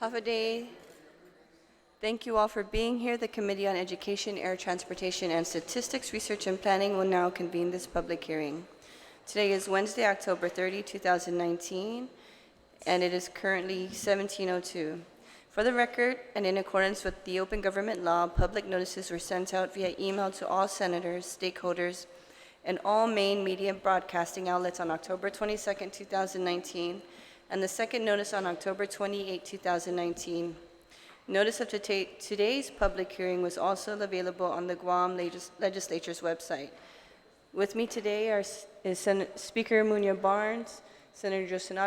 Half a day. Thank you all for being here. The Committee on Education, Air Transportation, and Statistics, Research and Planning will now convene this public hearing. Today is Wednesday, October 30, 2019, and it is currently 17:02. For the record, and in accordance with the open government law, public notices were sent out via email to all senators, stakeholders, and all main media broadcasting outlets on October 22, 2019, and the second notice on October 28, 2019. Notice of today's public hearing was also available on the Guam Legislature's website. With me today is Speaker Munya Barnes, Senator Joseph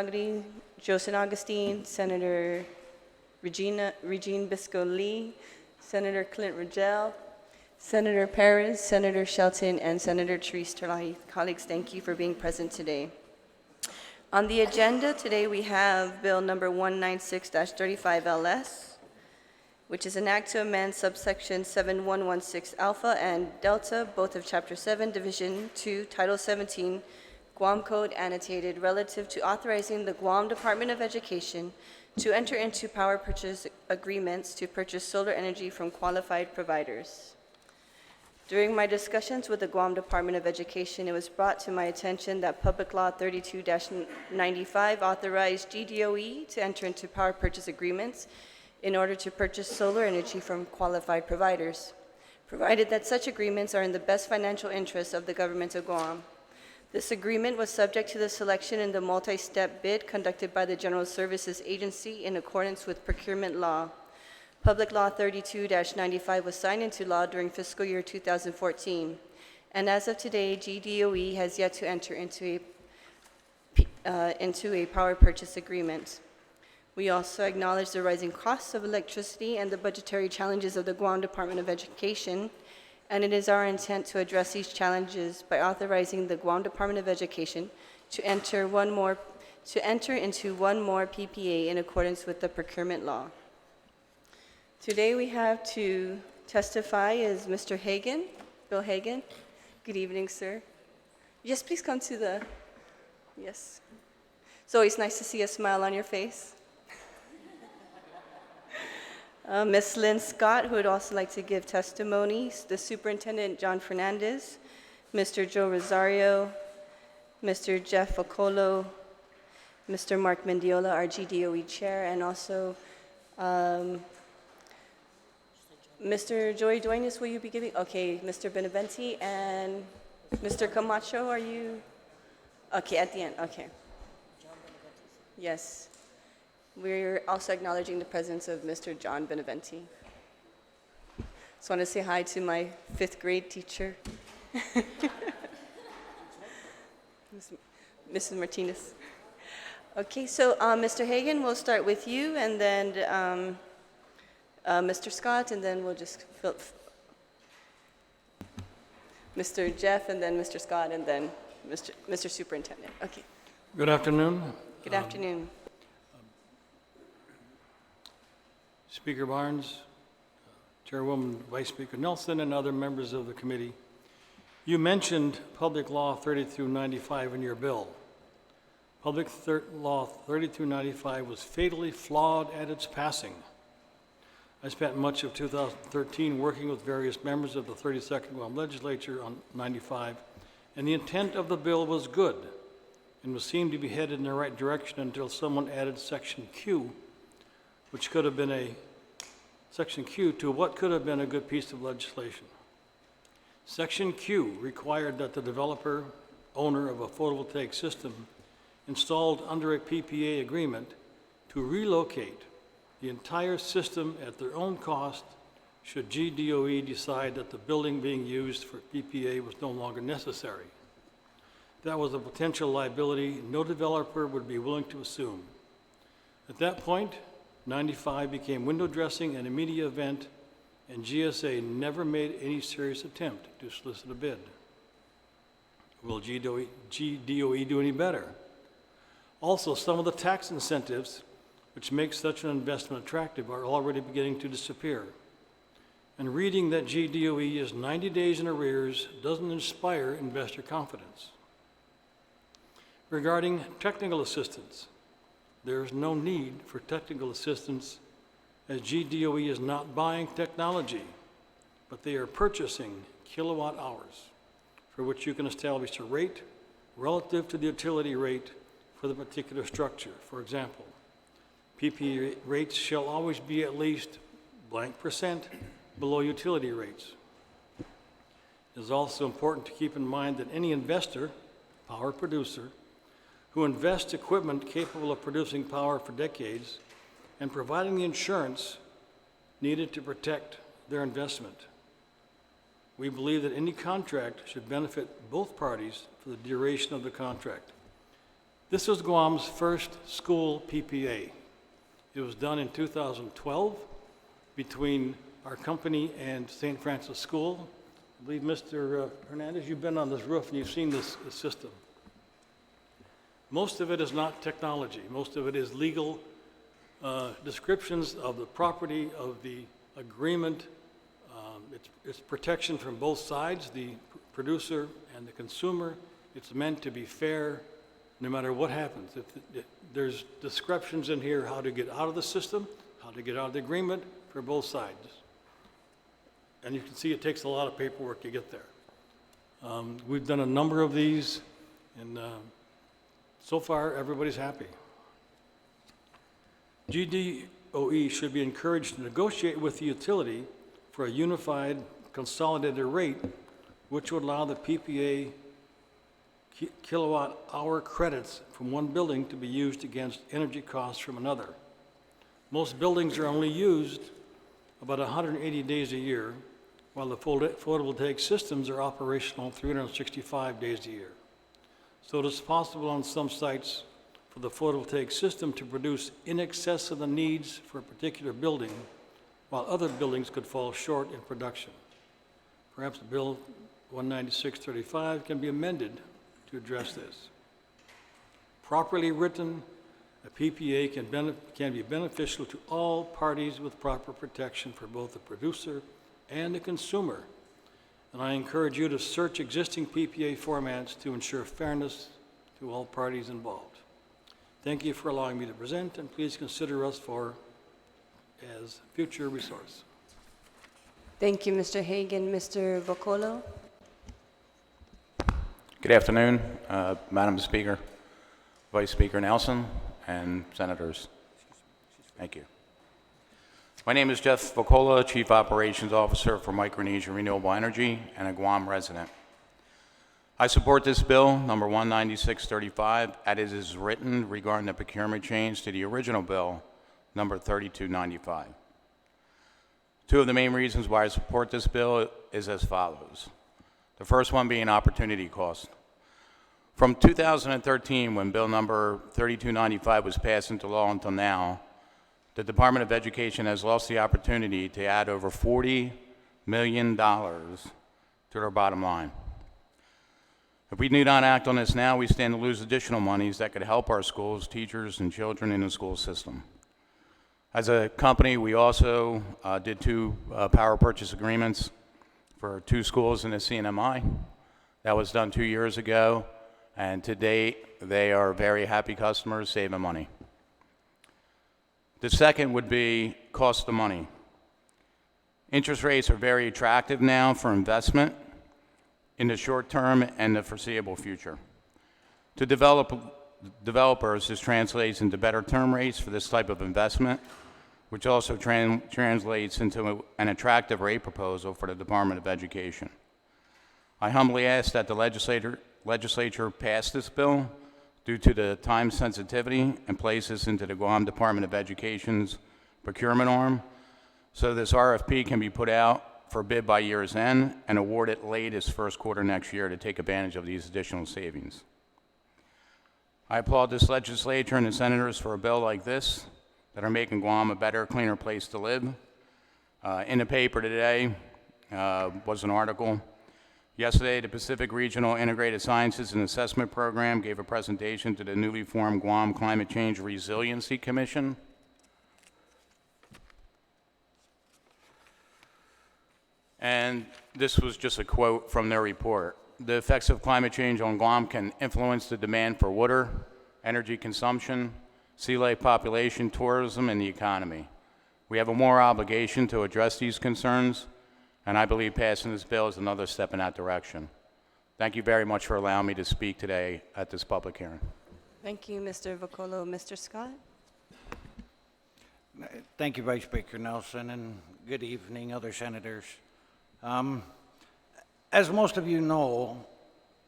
Augustine, Senator Regine Bisco-Lee, Senator Clint Rogel, Senator Perez, Senator Shelton, and Senator Therese Terlahi. Colleagues, thank you for being present today. On the agenda today, we have Bill number 196-35LS, which is an act to amend subsection 7116 Alpha and Delta, both of Chapter 7, Division 2, Title 17, Guam Code annotated, relative to authorizing the Guam Department of Education to enter into power purchase agreements to purchase solar energy from qualified providers. During my discussions with the Guam Department of Education, it was brought to my attention that Public Law 32-95 authorized GDOE to enter into power purchase agreements in order to purchase solar energy from qualified providers, provided that such agreements are in the best financial interests of the government of Guam. This agreement was subject to the selection in the multi-step bid conducted by the General Services Agency in accordance with procurement law. Public Law 32-95 was signed into law during fiscal year 2014, and as of today, GDOE has yet to enter into a power purchase agreement. We also acknowledge the rising costs of electricity and the budgetary challenges of the Guam Department of Education, and it is our intent to address these challenges by authorizing the Guam Department of Education to enter into one more PPA in accordance with the procurement law. Today we have to testify is Mr. Hagan, Bill Hagan. Good evening, sir. Yes, please come to the, yes. It's always nice to see a smile on your face. Ms. Lynn Scott, who would also like to give testimony, the Superintendent John Fernandez, Mr. Joe Rosario, Mr. Jeff Ocolo, Mr. Mark Mendiola, our GDOE Chair, and also Mr. Joey Duenas, will you be giving? Okay, Mr. Beneventi and Mr. Camacho, are you? Okay, at the end, okay. Yes. We're also acknowledging the presence of Mr. John Beneventi. Just want to say hi to my 5th grade teacher, Mrs. Martinez. Okay, so Mr. Hagan, we'll start with you, and then Mr. Scott, and then we'll just fill Mr. Jeff, and then Mr. Scott, and then Mr. Superintendent. Okay. Good afternoon. Good afternoon. Speaker Barnes, Chairwoman Vice Speaker Nelson, and other members of the committee. You mentioned Public Law 3295 in your bill. Public Law 3295 was fatally flawed at its passing. I spent much of 2013 working with various members of the 32nd Guam Legislature on 95, and the intent of the bill was good and was seemed to be headed in the right direction until someone added Section Q, which could have been Section Q to what could have been a good piece of legislation. Section Q required that the developer, owner of a photovoltaic system installed under a PPA agreement to relocate the entire system at their own cost should GDOE decide that the building being used for PPA was no longer necessary. That was a potential liability no developer would be willing to assume. At that point, 95 became window dressing and a media event, and GSA never made any serious attempt to solicit a bid. Will GDOE do any better? Also, some of the tax incentives which make such an investment attractive are already beginning to disappear. And reading that GDOE is 90 days in arrears doesn't inspire investor confidence. Regarding technical assistance, there is no need for technical assistance as GDOE is not buying technology, but they are purchasing kilowatt hours, for which you can establish a rate relative to the utility rate for the particular structure. For example, PPA rates shall always be at least blank percent below utility rates. It is also important to keep in mind that any investor, power producer, who invests equipment capable of producing power for decades and providing the insurance needed to protect their investment. We believe that any contract should benefit both parties for the duration of the contract. This was Guam's first school PPA. It was done in 2012 between our company and St. Francis School. I believe, Mr. Hernandez, you've been on this roof and you've seen this system. Most of it is not technology. Most of it is legal descriptions of the property, of the agreement. It's protection from both sides, the producer and the consumer. It's meant to be fair no matter what happens. There's descriptions in here how to get out of the system, how to get out of the agreement for both sides. And you can see it takes a lot of paperwork to get there. We've done a number of these, and so far everybody's happy. GDOE should be encouraged to negotiate with the utility for a unified consolidated rate, which would allow the PPA kilowatt hour credits from one building to be used against energy costs from another. Most buildings are only used about 180 days a year, while the photovoltaic systems are operational 365 days a year. So it is possible on some sites for the photovoltaic system to produce in excess of the needs for a particular building, while other buildings could fall short in production. Perhaps Bill 19635 can be amended to address this. Properly written, a PPA can be beneficial to all parties with proper protection for both the producer and the consumer. And I encourage you to search existing PPA formats to ensure fairness to all parties involved. Thank you for allowing me to present, and please consider us as future resource. Thank you, Mr. Hagan. Mr. Vocolo? Good afternoon, Madam Speaker, Vice Speaker Nelson, and Senators. Thank you. My name is Jeff Vocola, Chief Operations Officer for Micronesia Renewable Energy and a Guam resident. I support this bill, number 19635, as it is written regarding the procurement change to the original bill, number 3295. Two of the main reasons why I support this bill is as follows. The first one being opportunity cost. From 2013, when bill number 3295 was passed into law until now, the Department of Education has lost the opportunity to add over $40 million to their bottom line. If we do not act on this now, we stand to lose additional monies that could help our schools, teachers, and children in the school system. As a company, we also did two power purchase agreements for two schools in the CNMI. That was done 2 years ago, and to date, they are very happy customers saving money. The second would be cost of money. Interest rates are very attractive now for investment in the short term and the foreseeable future. To developers, this translates into better term rates for this type of investment, which also translates into an attractive rate proposal for the Department of Education. I humbly ask that the legislature pass this bill due to the time sensitivity and place this into the Guam Department of Education's procurement arm, so this RFP can be put out for bid by year's end and awarded late as first quarter next year to take advantage of these additional savings. I applaud this legislature and the senators for a bill like this that are making Guam a better, cleaner place to live. In the paper today was an article. Yesterday, the Pacific Regional Integrated Sciences and Assessment Program gave a presentation to the newly formed Guam Climate Change Resiliency Commission. And this was just a quote from their report. The effects of climate change on Guam can influence the demand for water, energy consumption, sea life population, tourism, and the economy. We have a moral obligation to address these concerns, and I believe passing this bill is another step in that direction. Thank you very much for allowing me to speak today at this public hearing. Thank you, Mr. Vocolo. Mr. Scott? Thank you, Vice Speaker Nelson, and good evening, other senators. As most of you know,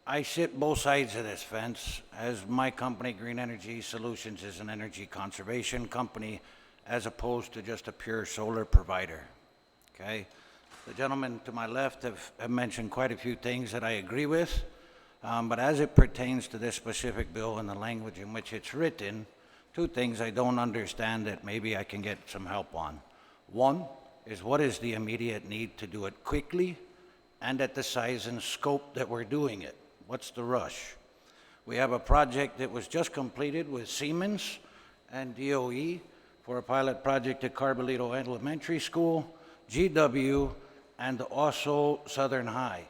I sit both sides of this fence, as my company, Green Energy Solutions, is an energy conservation company as opposed to just a pure solar provider, okay? The gentlemen to my left have mentioned quite a few things that I agree with, but as it pertains to this specific bill and the language in which it's written, two things I don't understand that maybe I can get some help on. One is, what is the immediate need to do it quickly and at the size and scope that we're doing it? What's the rush? We have a project that was just completed with Siemens and DOE for a pilot project at Carbolito Elementary School, GW, and also Southern High.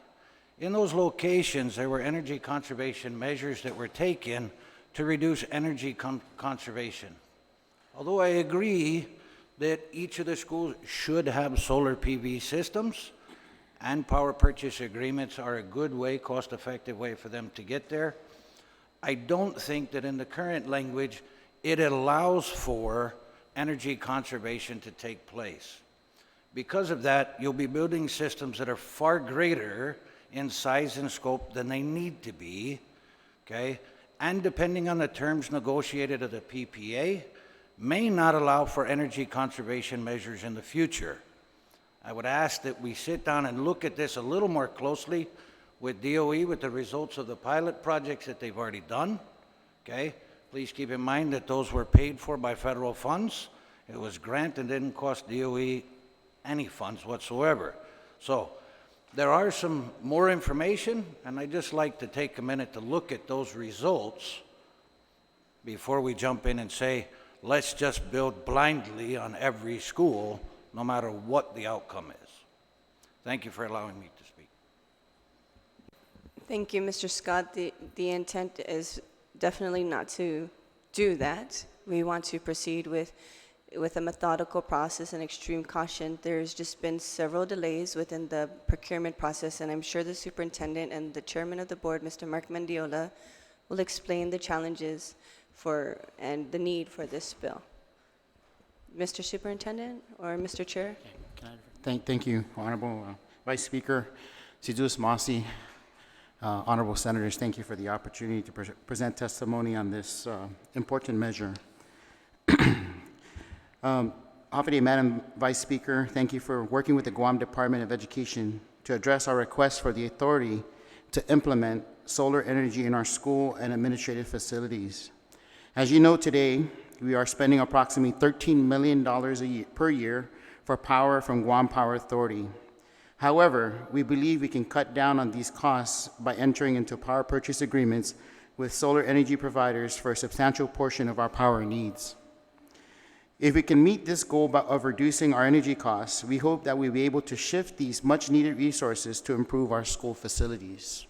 In those locations, there were energy conservation measures that were taken to reduce energy conservation. Although I agree that each of the schools should have solar PV systems, and power purchase agreements are a good way, cost-effective way for them to get there, I don't think that in the current language it allows for energy conservation to take place. Because of that, you'll be building systems that are far greater in size and scope than they need to be, okay? And depending on the terms negotiated of the PPA, may not allow for energy conservation measures in the future. I would ask that we sit down and look at this a little more closely with DOE, with the results of the pilot projects that they've already done, okay? Please keep in mind that those were paid for by federal funds. It was grant and didn't cost DOE any funds whatsoever. So there are some more information, and I'd just like to take a minute to look at those results before we jump in and say, let's just build blindly on every school, no matter what the outcome is. Thank you for allowing me to speak. Thank you, Mr. Scott. The intent is definitely not to do that. We want to proceed with a methodical process and extreme caution. There's just been several delays within the procurement process, and I'm sure the superintendent and the chairman of the board, Mr. Mark Mendiola, will explain the challenges and the need for this bill. Mr. Superintendent or Mr. Chair? Thank you, Honorable Vice Speaker Sidus Masi, Honorable Senators. Thank you for the opportunity to present testimony on this important measure. Offered, Madam Vice Speaker, thank you for working with the Guam Department of Education to address our request for the authority to implement solar energy in our school and administrative facilities. As you know, today, we are spending approximately $13 million per year for power from Guam Power Authority. However, we believe we can cut down on these costs by entering into power purchase agreements with solar energy providers for a substantial portion of our power needs. If we can meet this goal of reducing our energy costs, we hope that we'll be able to shift these much-needed resources to improve our school facilities.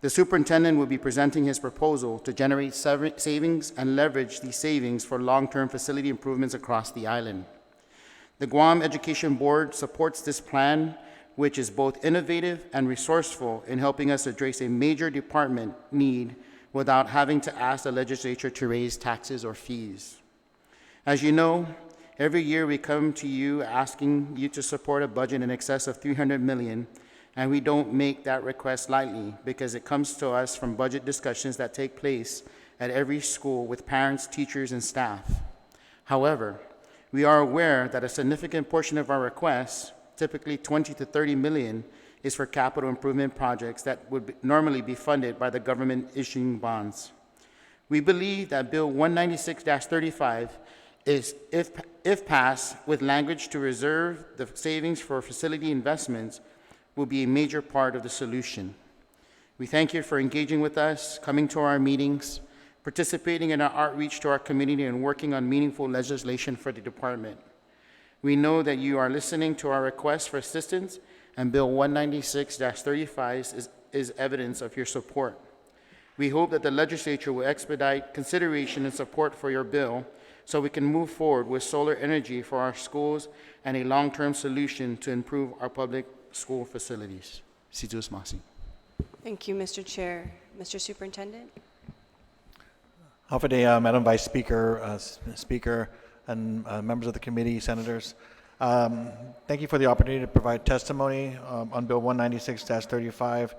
The superintendent will be presenting his proposal to generate savings and leverage these savings for long-term facility improvements across the island. The Guam Education Board supports this plan, which is both innovative and resourceful in helping us address a major department need without having to ask the legislature to raise taxes or fees. As you know, every year we come to you asking you to support a budget in excess of $300 million, and we don't make that request lightly because it comes to us from budget discussions that take place at every school with parents, teachers, and staff. However, we are aware that a significant portion of our requests, typically $20 to $30 million, is for capital improvement projects that would normally be funded by the government issuing bonds. We believe that Bill 196-35 is, if passed, with language to reserve the savings for facility investments, will be a major part of the solution. We thank you for engaging with us, coming to our meetings, participating in our outreach to our community, and working on meaningful legislation for the department. We know that you are listening to our requests for assistance, and Bill 196-35 is evidence of your support. We hope that the legislature will expedite consideration and support for your bill so we can move forward with solar energy for our schools and a long-term solution to improve our public school facilities. Situs Masi. Thank you, Mr. Chair. Mr. Superintendent? Howdy, Madam Vice Speaker, Speaker, and members of the committee, senators. Thank you for the opportunity to provide testimony on Bill 196-35.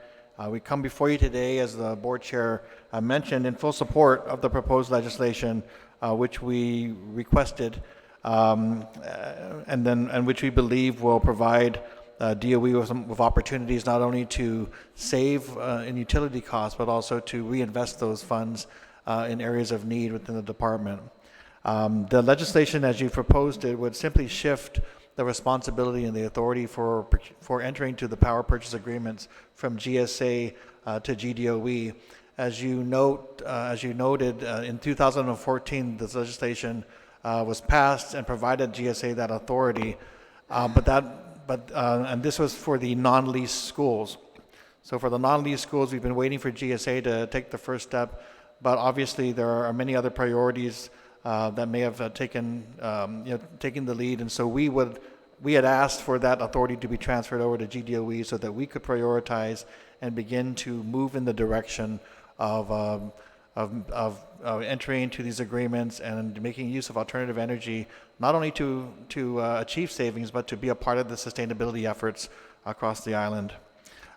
We come before you today, as the board chair mentioned, in full support of the proposed legislation, which we requested, and which we believe will provide DOE with opportunities not only to save in utility costs, but also to reinvest those funds in areas of need within the department. The legislation, as you proposed it, would simply shift the responsibility and the authority for entering into the power purchase agreements from GSA to GDOE. As you noted, in 2014, this legislation was passed and provided GSA that authority, and this was for the non-lease schools. So for the non-lease schools, we've been waiting for GSA to take the first step, but obviously there are many other priorities that may have taken the lead, and so we had asked for that authority to be transferred over to GDOE so that we could prioritize and begin to move in the direction of entering into these agreements and making use of alternative energy, not only to achieve savings, but to be a part of the sustainability efforts across the island.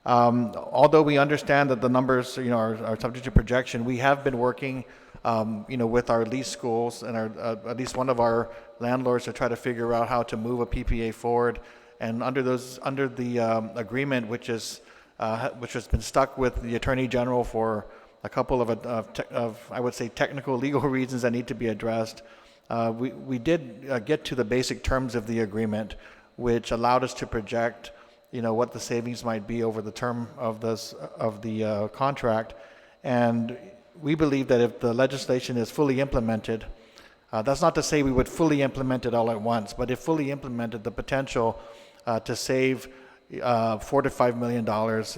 Although we understand that the numbers, are subject to projection, we have been working, with our lease schools and at least one of our landlords to try to figure out how to move a PPA forward. And under the agreement, which has been stuck with the Attorney General for a couple of I would say technical legal reasons that need to be addressed, we did get to the basic terms of the agreement, which allowed us to project what the savings might be over the term of the contract. And we believe that if the legislation is fully implemented, that's not to say we would fully implement it all at once, but if fully implemented, the potential to save $4 to $5 million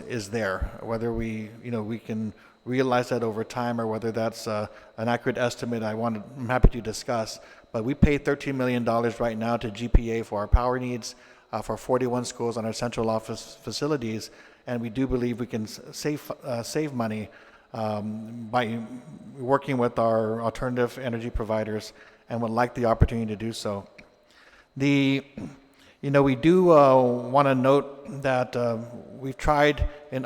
is there. Whether we can realize that over time or whether that's an accurate estimate, I'm happy to discuss. But we pay $13 million right now to GPA for our power needs for 41 schools on our central office facilities, and we do believe we can save money by working with our alternative energy providers, and would like the opportunity to do so. We do want to note that we've tried in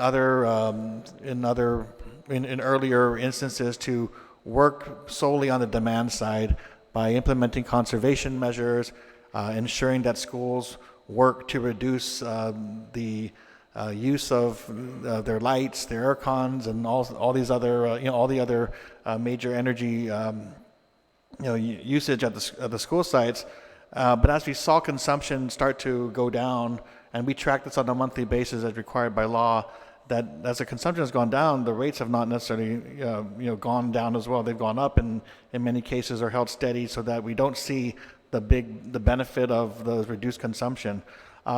earlier instances to work solely on the demand side by implementing conservation measures, ensuring that schools work to reduce the use of their lights, their air cons, and all these other all the other major energy usage at the school sites. But as we saw consumption start to go down, and we track this on a monthly basis as required by law, that as the consumption has gone down, the rates have not necessarily gone down as well. They've gone up, and in many cases are held steady, so that we don't see the benefit of the reduced consumption.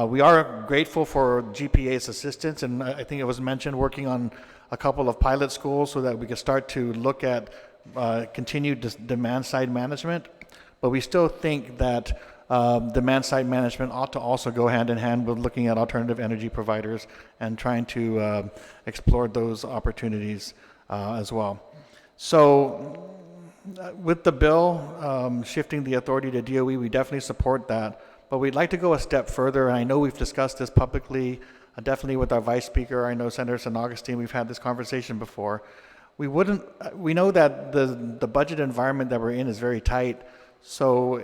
We are grateful for GPA's assistance, and I think it was mentioned working on a couple of pilot schools so that we could start to look at continued demand-side management. But we still think that demand-side management ought to also go hand-in-hand with looking at alternative energy providers and trying to explore those opportunities as well. So with the bill shifting the authority to DOE, we definitely support that. But we'd like to go a step further, and I know we've discussed this publicly, definitely with our Vice Speaker. I know Senator San Augustine, we've had this conversation before. We know that the budget environment that we're in is very tight. So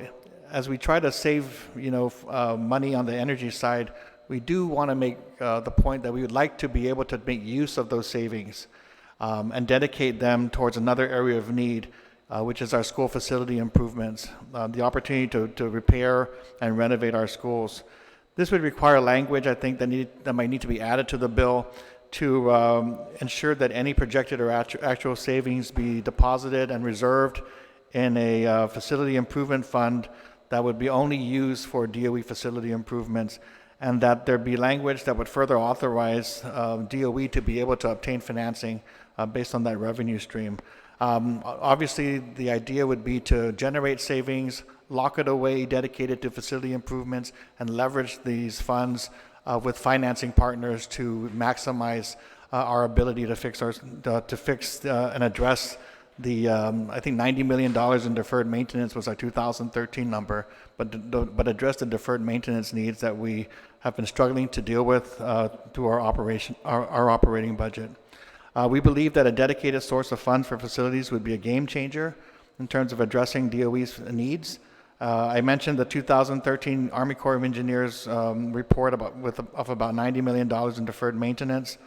as we try to save, money on the energy side, we do want to make the point that we would like to be able to make use of those savings and dedicate them towards another area of need, which is our school facility improvements, the opportunity to repair and renovate our schools. This would require language, I think, that might need to be added to the bill to ensure that any projected or actual savings be deposited and reserved in a facility improvement fund that would be only used for DOE facility improvements, and that there be language that would further authorize DOE to be able to obtain financing based on that revenue stream. Obviously, the idea would be to generate savings, lock it away, dedicate it to facility improvements, and leverage these funds with financing partners to maximize our ability to fix and address the I think $90 million in deferred maintenance was our 2013 number, but address the deferred maintenance needs that we have been struggling to deal with through our operating budget. We believe that a dedicated source of funds for facilities would be a game changer in terms of addressing DOE's needs. I mentioned the 2013 Army Corps of Engineers report of about $90 million in deferred maintenance.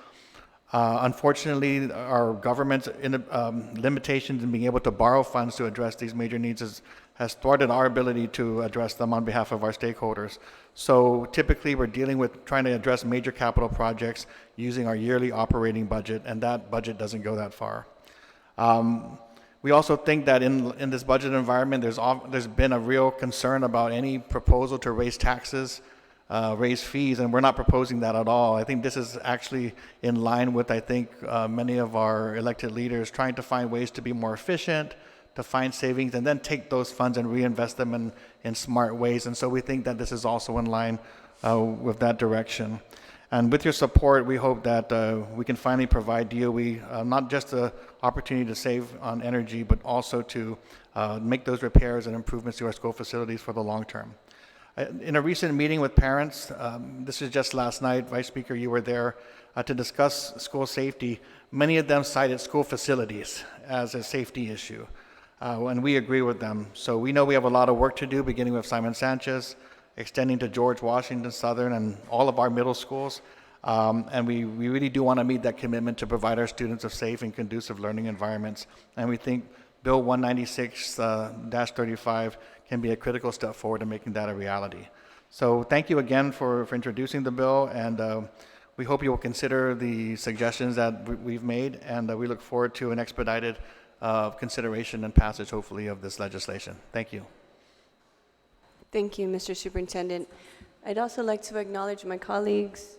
Unfortunately, our government's limitations in being able to borrow funds to address these major needs has thwarted our ability to address them on behalf of our stakeholders. So typically, we're dealing with trying to address major capital projects using our yearly operating budget, and that budget doesn't go that far. We also think that in this budget environment, there's been a real concern about any proposal to raise taxes, raise fees, and we're not proposing that at all. I think this is actually in line with, I think, many of our elected leaders trying to find ways to be more efficient, to find savings, and then take those funds and reinvest them in smart ways. And so we think that this is also in line with that direction. And with your support, we hope that we can finally provide DOE not just the opportunity to save on energy, but also to make those repairs and improvements to our school facilities for the long term. In a recent meeting with parents, this is just last night, Vice Speaker, you were there, to discuss school safety. Many of them cited school facilities as a safety issue, and we agree with them. So we know we have a lot of work to do, beginning with Simon Sanchez, extending to George Washington Southern and all of our middle schools. And we really do want to meet that commitment to provide our students with safe and conducive learning environments. And we think Bill 196-35 can be a critical step forward in making that a reality. So thank you again for introducing the bill, and we hope you will consider the suggestions that we've made, and we look forward to an expedited consideration and passage, hopefully, of this legislation. Thank you. Thank you, Mr. Superintendent. I'd also like to acknowledge my colleagues,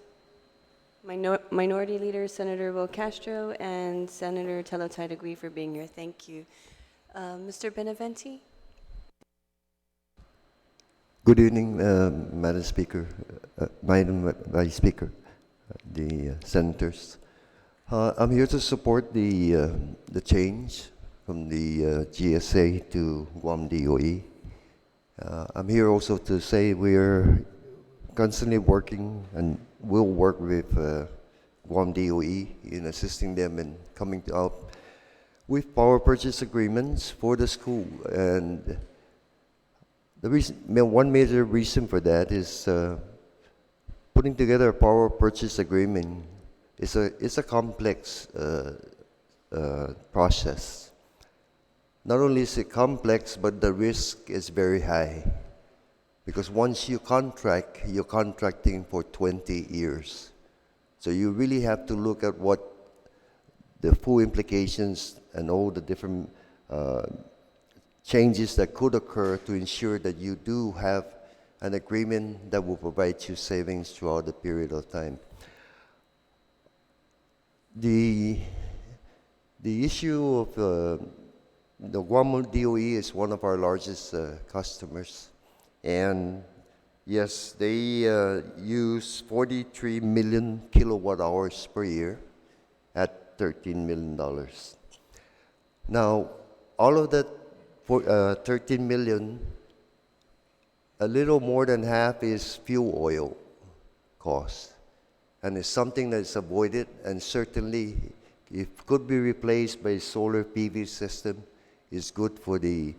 Minority Leader Senator Will Castro and Senator Telotidegui for being here. Thank you. Mr. Beneventi? Good evening, Madam Speaker, Madam Vice Speaker, the senators. I'm here to support the change from the GSA to Guam DOE. I'm here also to say we're constantly working and will work with Guam DOE in assisting them in coming up with power purchase agreements for the school. And the reason, one major reason for that is putting together a power purchase agreement is a complex process. Not only is it complex, but the risk is very high. Because once you contract, you're contracting for 20 years. So you really have to look at what the full implications and all the different changes that could occur to ensure that you do have an agreement that will provide you savings throughout the period of time. The issue of the Guam DOE is one of our largest customers. And yes, they use 43 million kilowatt hours per year at $13 million. Now, all of that for 13 million, a little more than half is fuel oil cost. And it's something that is avoided, and certainly it could be replaced by a solar PV system. It's good for the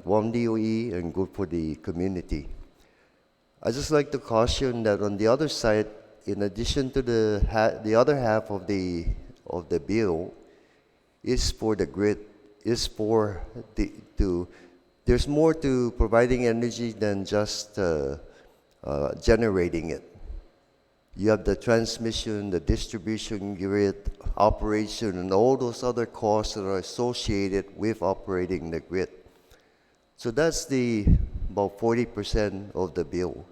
Guam DOE and good for the community. I just like to caution that on the other side, in addition to the other half of the bill, is for the grid. Is for there's more to providing energy than just generating it. You have the transmission, the distribution grid, operation, and all those other costs that are associated with operating the grid. So that's about 40% of the bill.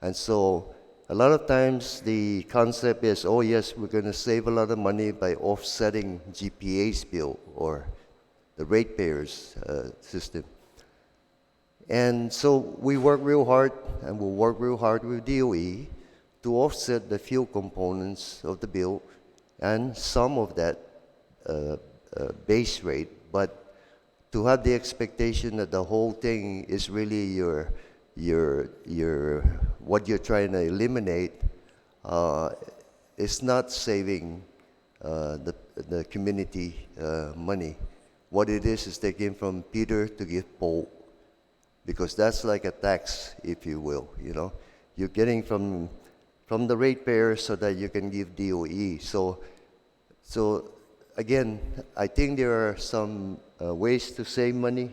And so a lot of times the concept is, oh yes, we're going to save a lot of money by offsetting GPA's bill or the ratepayers system. And so we work real hard, and we'll work real hard with DOE to offset the fuel components of the bill and some of that base rate, but to have the expectation that the whole thing is really your what you're trying to eliminate is not saving the community money. What it is taking from Peter to give Paul, because that's like a tax, if you will. You know, you're getting from the ratepayers so that you can give DOE. So again, I think there are some ways to save money.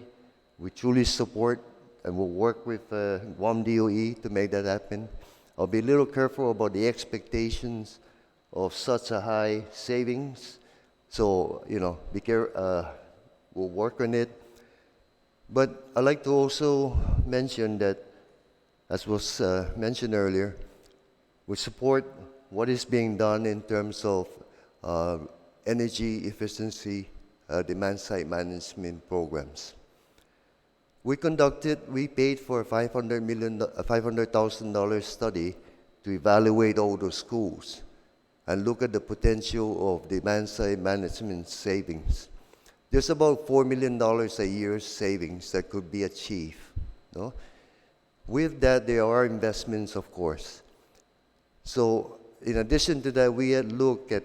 We truly support and will work with Guam DOE to make that happen. I'll be a little careful about the expectations of such a high savings. So, you know, we'll work on it. But I'd like to also mention that, as was mentioned earlier, we support what is being done in terms of energy efficiency demand-side management programs. We paid for a $500,000 study to evaluate all those schools and look at the potential of demand-side management savings. There's about $4 million a year savings that could be achieved. No? With that, there are investments, of course. So, in addition to that, we had looked at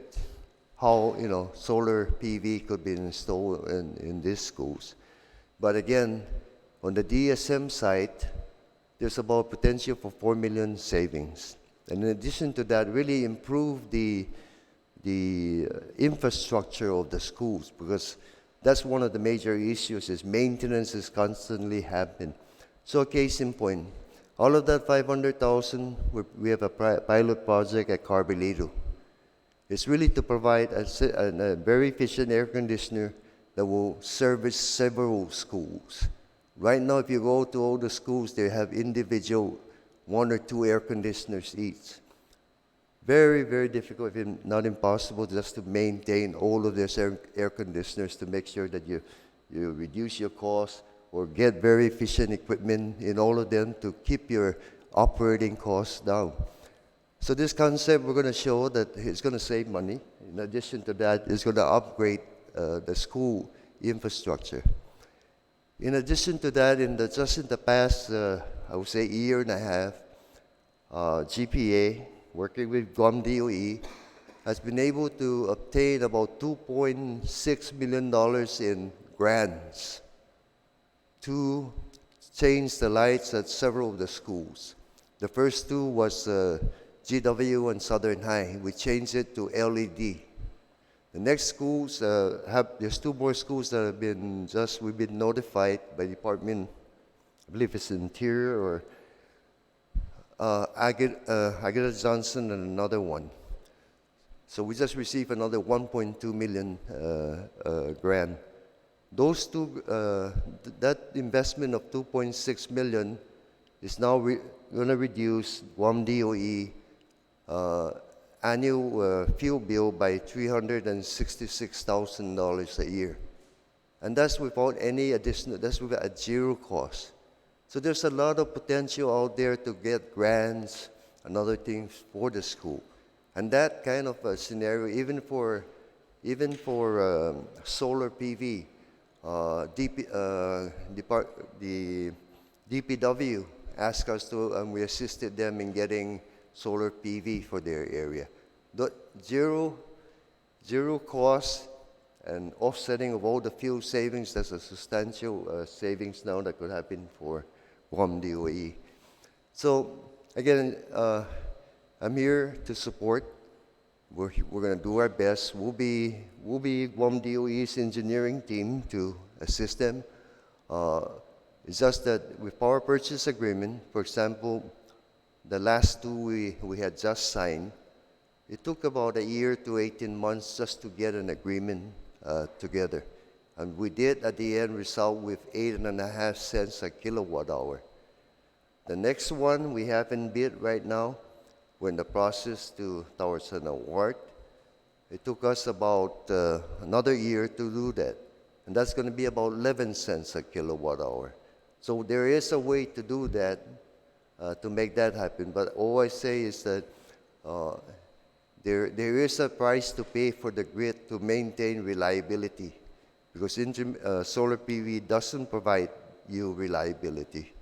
how solar PV could be installed in these schools. But again, on the DSM side, there's about potential for $4 million savings. And in addition to that, really improve the infrastructure of the schools, because that's one of the major issues is maintenance is constantly happening. So case in point, all of that $500,000, we have a pilot project at Carbonedo. It's really to provide a very efficient air conditioner that will service several schools. Right now, if you go to all the schools, they have individual 1 or 2 air conditioners each. Very, very difficult, if not impossible, just to maintain all of these air conditioners to make sure that you reduce your costs or get very efficient equipment in all of them to keep your operating costs down. So this concept, we're going to show that it's going to save money. In addition to that, it's going to upgrade the school infrastructure. In addition to that, just in the past, I would say year and a half, GPA, working with Guam DOE, has been able to obtain about $2.6 million in grants to change the lights at several of the schools. The first 2 was GW and Southern High. We changed it to LED. The next schools there's 2 more schools that have been we've been notified by Department, I believe it's Interior or Aguirre Johnson and another one. So we just received another 1.2 million grant. Those 2, that investment of 2.6 million is now going to reduce Guam DOE annual fuel bill by $366,000 a year. And that's without any additional, that's at zero cost. So there's a lot of potential out there to get grants and other things for the school. And that kind of a scenario, even for solar PV, the DPW asked us to, and we assisted them in getting solar PV for their area. Zero cost and offsetting of all the fuel savings. That's a substantial savings now that could happen for Guam DOE. So again, I'm here to support. We're going to do our best. We'll be Guam DOE's engineering team to assist them. It's just that with power purchase agreement, for example, the last 2 we had just signed, it took about a year to 18 months just to get an agreement together. And we did at the end result with 8.5 cents a kilowatt hour. The next one we haven't bid right now. We're in the process towards an award. It took us about another year to do that. and that's going to be about 11 cents a kilowatt hour. So there is a way to do that, to make that happen. But all I say is that there is a price to pay for the grid to maintain reliability, because solar PV doesn't provide you reliability.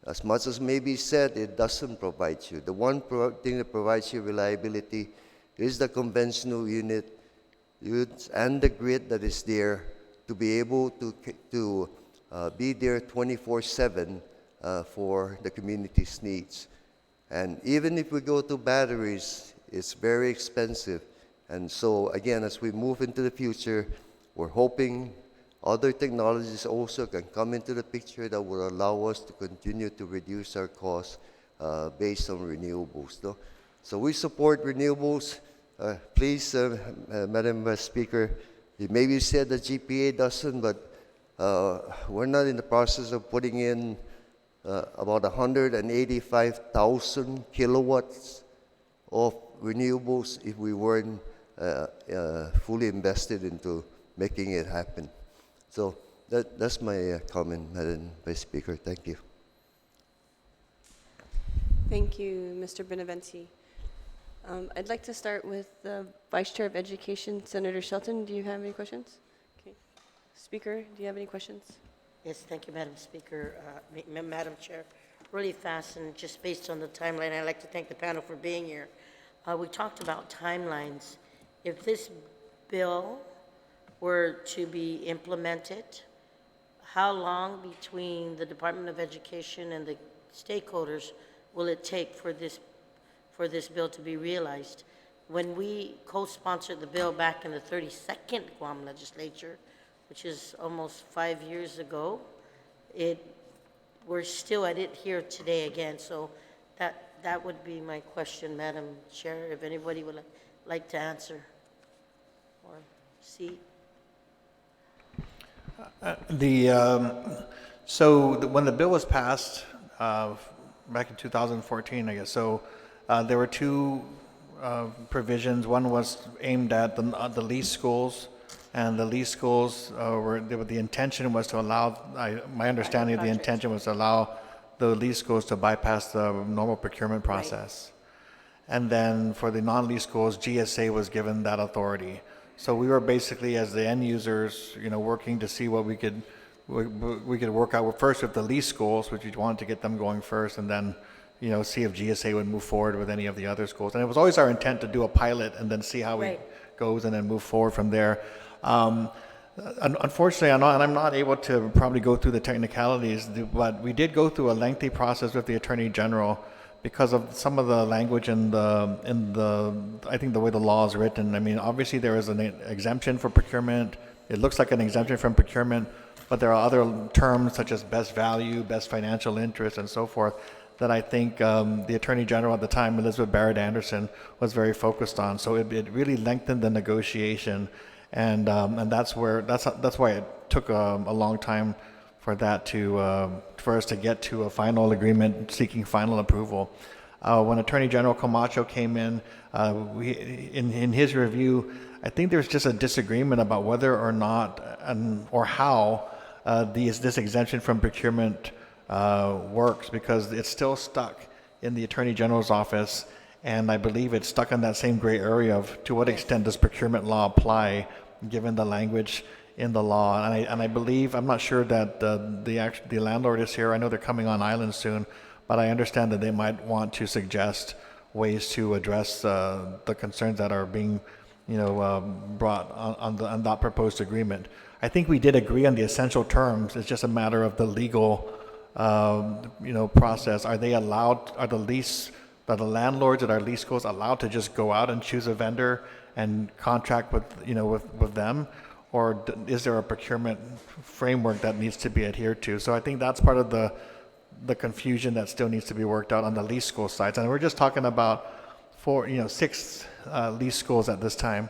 As much as may be said, it doesn't provide you. The one thing that provides you reliability is the conventional units and the grid that is there to be able to be there 24/7 for the community's needs. And even if we go to batteries, it's very expensive. And so again, as we move into the future, we're hoping other technologies also can come into the picture that will allow us to continue to reduce our costs based on renewables. No? So we support renewables. Please, Madam Speaker, it may be said that GPA doesn't, but we're not in the process of putting in about 185,000 kilowatts of renewables if we weren't fully invested into making it happen. So that's my comment, Madam Vice Speaker. Thank you. Thank you, Mr. Benavente. I'd like to start with the Vice Chair of Education, Senator Shelton. Do you have any questions? Okay. Speaker, do you have any questions? Yes, thank you, Madam Speaker. Madam Chair, really fast, and just based on the timeline, I'd like to thank the panel for being here. We talked about timelines. If this bill were to be implemented, how long between the Department of Education and the stakeholders will it take for this bill to be realized? When we co-sponsored the bill back in the 32nd Guam legislature, which is almost 5 years ago, we're still at it here today again. So that would be my question, Madam Chair, if anybody would like to answer or see. When the bill was passed back in 2014, I guess, there were two provisions. One was aimed at the leased schools, and the leased schools the intention was to allow, my understanding of the intention was to allow the leased schools to bypass the normal procurement process. Right. And then for the non-leased schools, GSA was given that authority. So we were basically, as the end users, working to see what we could work out first with the leased schools, which we wanted to get them going first, and then see if GSA would move forward with any of the other schools. And it was always our intent to do a pilot and then see how it goes and then move forward from there. Unfortunately, I'm not able to probably go through the technicalities, but we did go through a lengthy process with the Attorney General because of some of the language in the I think the way the law is written. I mean, obviously there is an exemption for procurement. It looks like an exemption from procurement, but there are other terms such as best value, best financial interest, and so forth that I think the Attorney General at the time, Elizabeth Barrett Anderson, was very focused on. So it really lengthened the negotiation, and that's why it took a long time for that for us to get to a final agreement seeking final approval. When Attorney General Camacho came in his review, I think there's just a disagreement about whether or not or how this exemption from procurement works, because it's still stuck in the Attorney General's office, and I believe it's stuck in that same gray area of to what extent does procurement law apply given the language in the law. And I believe, I'm not sure that the landlord is here. I know they're coming on island soon, but I understand that they might want to suggest ways to address the concerns that are being brought on that proposed agreement. I think we did agree on the essential terms. It's just a matter of the legal process. Are the landlords at our lease schools allowed to just go out and choose a vendor and contract with them, or is there a procurement framework that needs to be adhered to? So I think that's part of the confusion that still needs to be worked out on the lease school sites. And we're just talking about 6 lease schools at this time.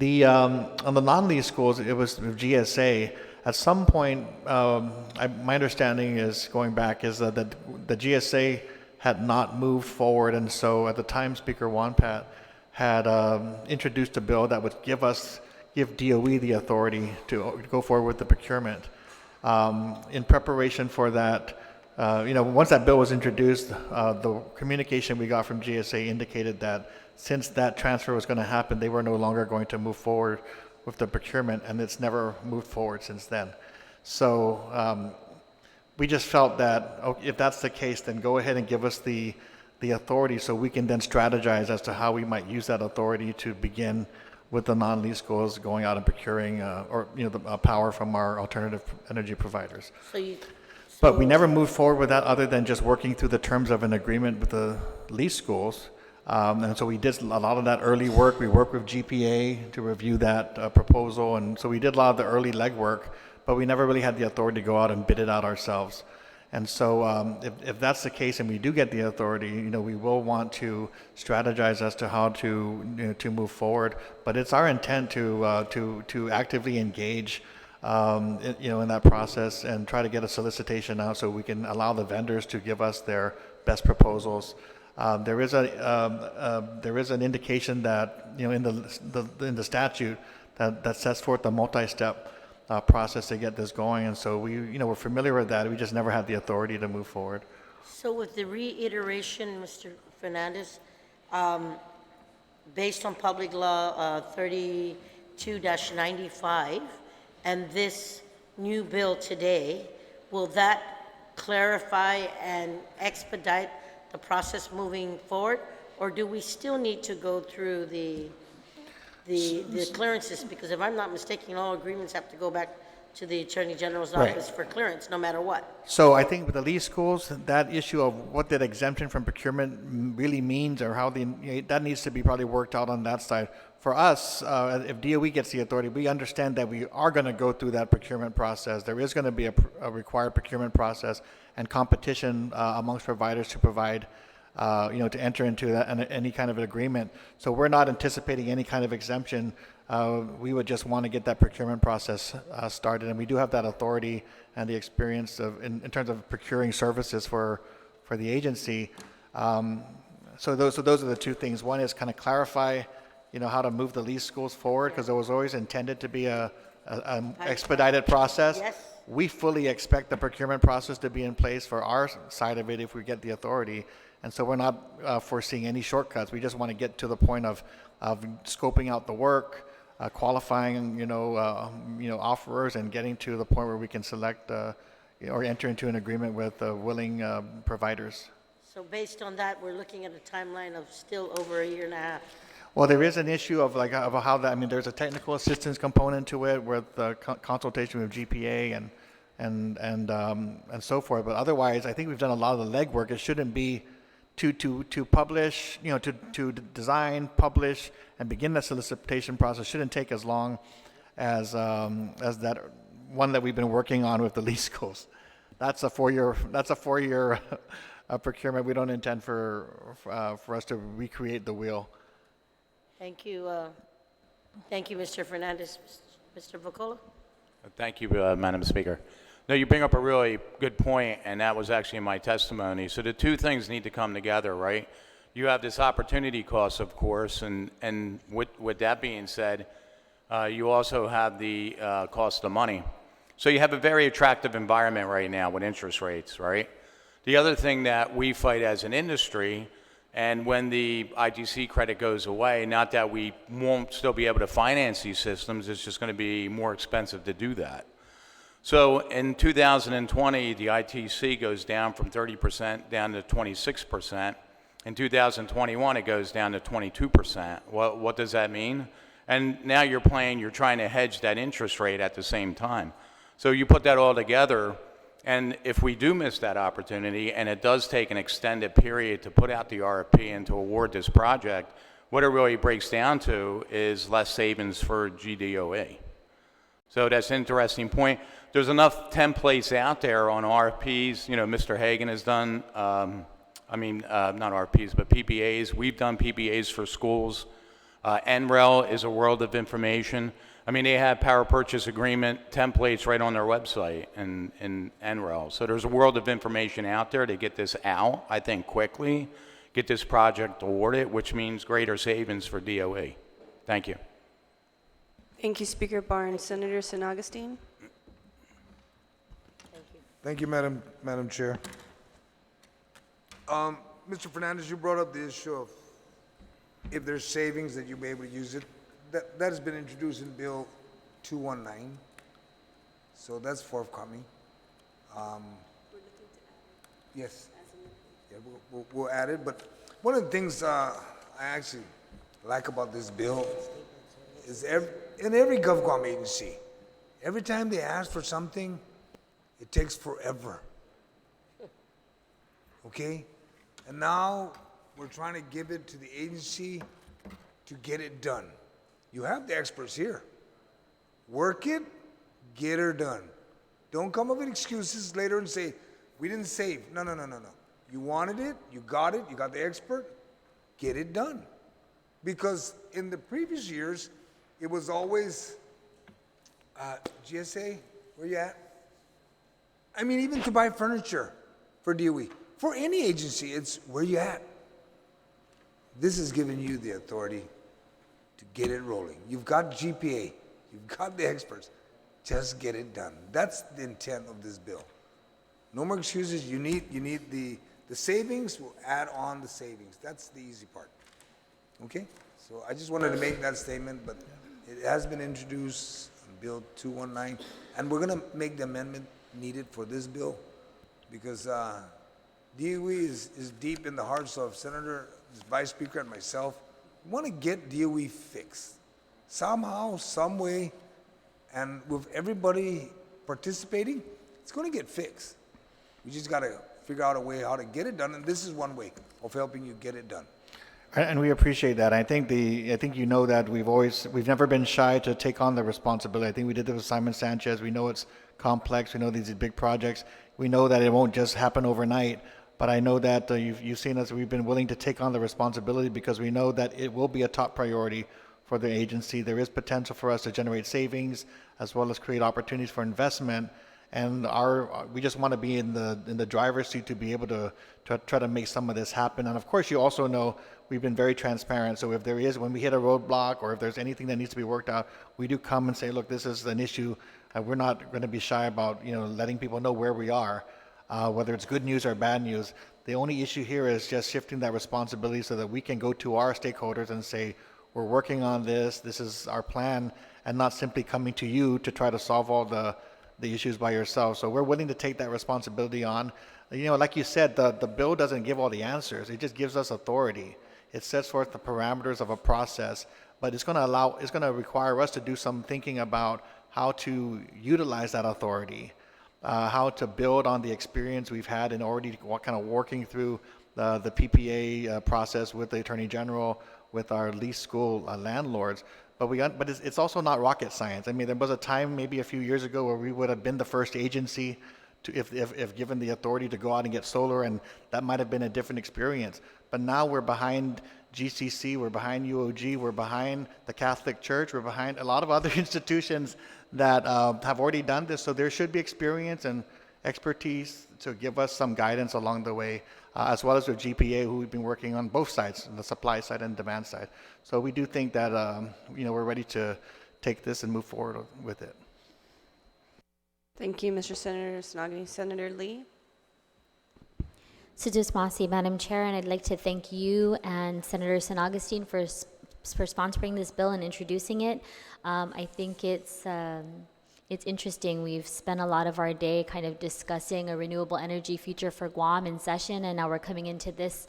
On the non-lease schools, it was with GSA. At some point, my understanding is going back is that the GSA had not moved forward, and so at the time, Speaker Wanpat had introduced a bill that would give give DOE the authority to go forward with the procurement. In preparation for that, once that bill was introduced, the communication we got from GSA indicated that since that transfer was going to happen, they were no longer going to move forward with the procurement, and it's never moved forward since then. So we just felt that if that's the case, then go ahead and give us the authority so we can then strategize as to how we might use that authority to begin with the non-lease schools going out and procuring the power from our alternative energy providers. But we never moved forward with that other than just working through the terms of an agreement with the lease schools. And so we did a lot of that early work. We worked with GPA to review that proposal. And so we did a lot of the early legwork, but we never really had the authority to go out and bid it out ourselves. And so if that's the case and we do get the authority, we will want to strategize as to how to move forward. But it's our intent to actively engage in that process and try to get a solicitation out so we can allow the vendors to give us their best proposals. There is an indication that in the statute that sets forth a multi-step process to get this going, and so we're familiar with that. We just never had the authority to move forward. So with the reiteration, Mr. Fernandez, based on Public Law 32-95 and this new bill today, will that clarify and expedite the process moving forward, or do we still need to go through the clearances? Because if I'm not mistaken, all agreements have to go back to the Attorney General's office for clearance, no matter what. So I think with the lease schools, that issue of what that exemption from procurement really means, or how that needs to be probably worked out on that side. For us, if DOE gets the authority, we understand that we are going to go through that procurement process. There is going to be a required procurement process and competition amongst providers to provide, to enter into that, any kind of an agreement. So we're not anticipating any kind of exemption. We would just want to get that procurement process started, and we do have that authority and the experience in terms of procuring services for the agency. So those are the two things. One is kind of clarify, how to move the lease schools forward, because it was always intended to be an expedited process. Yes. We fully expect the procurement process to be in place for our side of it if we get the authority. And so we're not foreseeing any shortcuts. We just want to get to the point of scoping out the work, qualifying, offerers, and getting to the point where we can select or enter into an agreement with willing providers. So based on that, we're looking at a timeline of still over a year and a half. Well, there is an issue of how that. There's a technical assistance component to it with consultation with GPA and so forth. But otherwise, I think we've done a lot of the legwork. It shouldn't be to publish, to design, publish, and begin the solicitation process shouldn't take as long as that one that we've been working on with the lease schools. That's a 4-year procurement. We don't intend for us to recreate the wheel. Thank you. Thank you, Mr. Fernandez. Mr. Vocola? Thank you, Madam Speaker. No, you bring up a really good point, and that was actually in my testimony. So the two things need to come together, right? You have this opportunity cost, of course, and with that being said, you also have the cost of money. So you have a very attractive environment right now with interest rates, right? The other thing that we fight as an industry, and when the ITC credit goes away, not that we won't still be able to finance these systems, it's just going to be more expensive to do that. So in 2020, the ITC goes down from 30% down to 26%. In 2021, it goes down to 22%. What does that mean? And now you're trying to hedge that interest rate at the same time. So you put that all together, and if we do miss that opportunity, and it does take an extended period to put out the RFP and to award this project, what it really breaks down to is less savings for GDOE. So that's an interesting point. There's enough templates out there on RFPs. Mr. Hagan has done, not RFPs, but PPAs. We've done PPAs for schools. NREL is a world of information. They have power purchase agreement templates right on their website in NREL. So there's a world of information out there to get this out, I think, quickly, get this project awarded, which means greater savings for DOE. Thank you. Thank you, Speaker Barnes. Senator San Augustine? Thank you, Madam Chair. Mr. Fernandez, you brought up the issue of if there's savings that you'll be able to use it. That has been introduced in Bill 219, so that's forthcoming. Yes. Yeah, we'll add it, but one of the things I actually like about this bill is in every GovCom agency, every time they ask for something, it takes forever. Okay? And now we're trying to give it to the agency to get it done. You have the experts here. Work it, get her done. Don't come up with excuses later and say, we didn't save. No. You wanted it, you got the expert, get it done. Because in the previous years, it was always, GSA, where you at? I mean, even to buy furniture for DOE, for any agency, it's where you at. This is giving you the authority to get it rolling. You've got GPA, you've got the experts. Just get it done. That's the intent of this bill. No more excuses. You need the savings. We'll add on the savings. That's the easy part. Okay? So I just wanted to make that statement, but it has been introduced in Bill 219, and we're going to make the amendment needed for this bill because DOE is deep in the hearts of Senator, Vice Speaker, and myself. We want to get DOE fixed somehow, some way, and with everybody participating, it's going to get fixed. We just got to figure out a way how to get it done, and this is one way of helping you get it done. And we appreciate that. I think you know that we've never been shy to take on the responsibility. I think we did this with Simon Sanchez. We know it's complex. We know these are big projects. We know that it won't just happen overnight. But I know that you've seen us. We've been willing to take on the responsibility because we know that it will be a top priority for the agency. There is potential for us to generate savings as well as create opportunities for investment. And we just want to be in the driver's seat to be able to try to make some of this happen. And of course, you also know we've been very transparent. So when we hit a roadblock or if there's anything that needs to be worked out, we do come and say, look, this is an issue. We're not going to be shy about letting people know where we are, whether it's good news or bad news. The only issue here is just shifting that responsibility so that we can go to our stakeholders and say, we're working on this. This is our plan, and not simply coming to you to try to solve all the issues by yourself. So we're willing to take that responsibility on. Like you said, the bill doesn't give all the answers. It just gives us authority. It sets forth the parameters of a process, but it's going to require us to do some thinking about how to utilize that authority, how to build on the experience we've had in already kind of working through the PPA process with the Attorney General, with our lease school landlords. But it's also not rocket science. I mean, there was a time maybe a few years ago where we would have been the first agency to, if given the authority to go out and get solar, and that might have been a different experience. But now we're behind GCC, we're behind UOG, we're behind the Catholic Church, we're behind a lot of other institutions that have already done this. So there should be experience and expertise to give us some guidance along the way, as well as with GPA, who we've been working on both sides, the supply side and demand side. So we do think that we're ready to take this and move forward with it. Thank you, Mr. Senator Snogany. Senator Lee? Sujus Masi, Madam Chair, and I'd like to thank you and Senator San Augustine for sponsoring this bill and introducing it. I think it's interesting. We've spent a lot of our day kind of discussing a renewable energy future for Guam in session, and now we're coming into this